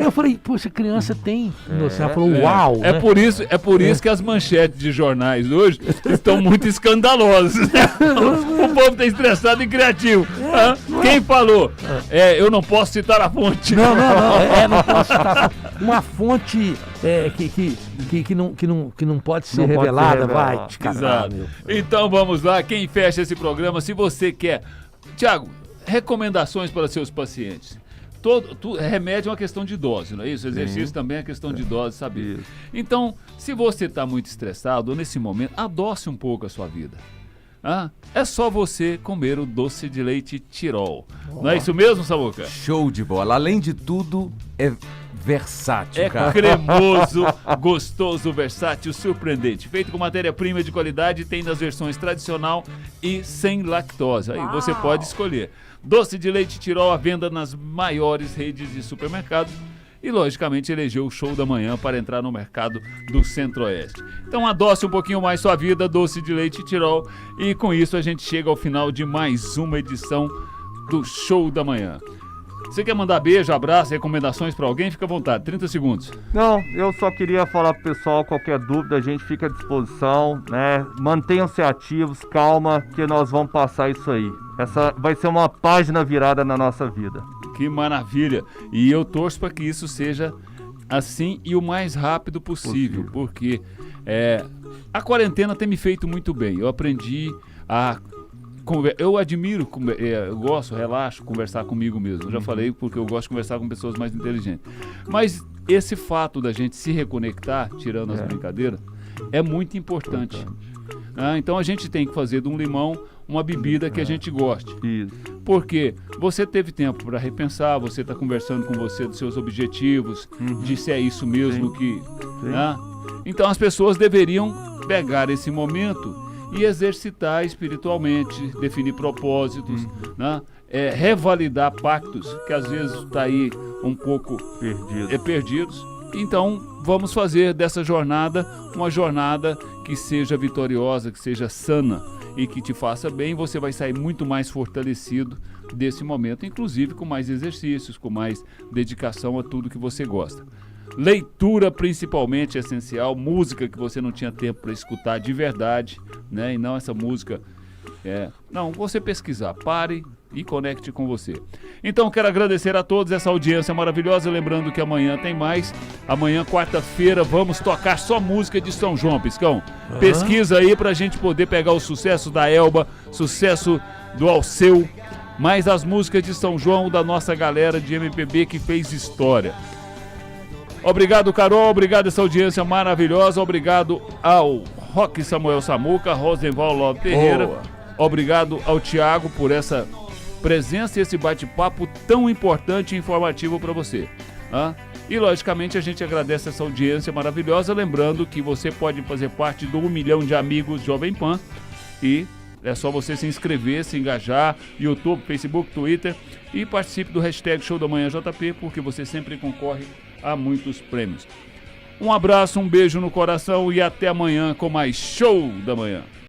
Eu falei, poxa, criança tem noção. Ela falou, uau! É por isso que as manchetes de jornais hoje estão muito escandalosas. O povo está estressado e criativo. Quem falou? Eu não posso citar a fonte. Não, não posso citar. Uma fonte que não pode ser revelada, vai te cagar, meu. Então vamos lá, quem fecha esse programa, se você quer... Tiago, recomendações para seus pacientes. Remédio é uma questão de dose, não é isso? Exercício também é questão de dose, saber. Então, se você está muito estressado, nesse momento, adoce um pouco a sua vida. É só você comer o doce de leite Tirol. Não é isso mesmo, Samuca? Show de bola. Além de tudo, é versátil, cara. Cremoso, gostoso, versátil, surpreendente. Feito com matéria-prima de qualidade, tem nas versões tradicional e sem lactose. Aí você pode escolher. Doce de leite Tirol à venda nas maiores redes de supermercados e, logicamente, elegeu o Show da Manhã para entrar no mercado do Centro-Oeste. Então, adoce um pouquinho mais sua vida, doce de leite Tirol. E com isso a gente chega ao final de mais uma edição do Show da Manhã. Você quer mandar beijo, abraço, recomendações para alguém? Fica à vontade, 30 segundos. Não, eu só queria falar pro pessoal, qualquer dúvida, a gente fica à disposição, né? Mantenham-se ativos, calma, que nós vamos passar isso aí. Essa vai ser uma página virada na nossa vida. Que maravilha! E eu torço para que isso seja assim e o mais rápido possível. Porque a quarentena tem me feito muito bem. Eu aprendi a... Eu admiro, eu gosto, relaxo, conversar comigo mesmo. Eu já falei porque eu gosto de conversar com pessoas mais inteligentes. Mas esse fato da gente se reconectar, tirando as brincadeiras, é muito importante. Então a gente tem que fazer de um limão uma bebida que a gente goste. Isso. Porque você teve tempo para repensar, você está conversando com você dos seus objetivos, de se é isso mesmo que... Então as pessoas deveriam pegar esse momento e exercitar espiritualmente, definir propósitos, revalidar pactos que às vezes está aí um pouco perdidos. Então vamos fazer dessa jornada uma jornada que seja vitoriosa, que seja sana e que te faça bem. Você vai sair muito mais fortalecido desse momento, inclusive com mais exercícios, com mais dedicação a tudo que você gosta. Leitura principalmente é essencial, música que você não tinha tempo para escutar de verdade, né? E não essa música... Não, você pesquisar, pare e conecte com você. Então quero agradecer a todos essa audiência maravilhosa, lembrando que amanhã tem mais. Amanhã, quarta-feira, vamos tocar só música de São João, Piscão. Pesquisa aí pra gente poder pegar o sucesso da Elba, sucesso do Alceu, mais as músicas de São João da nossa galera de MPB que fez história. Obrigado, Carol, obrigado essa audiência maravilhosa, obrigado ao Roque Samuel Samuca, Rosenval Love Ferreira. Obrigado ao Thiago por essa presença e esse bate-papo tão importante e informativo para você. E, logicamente, a gente agradece essa audiência maravilhosa, lembrando que você pode fazer parte do 1 milhão de amigos Jovem Pan e é só você se inscrever, se engajar, YouTube, Facebook, Twitter e participe do hashtag Show da Manhã JP, porque você sempre concorre a muitos prêmios. Um abraço, um beijo no coração e até amanhã com mais Show da Manhã.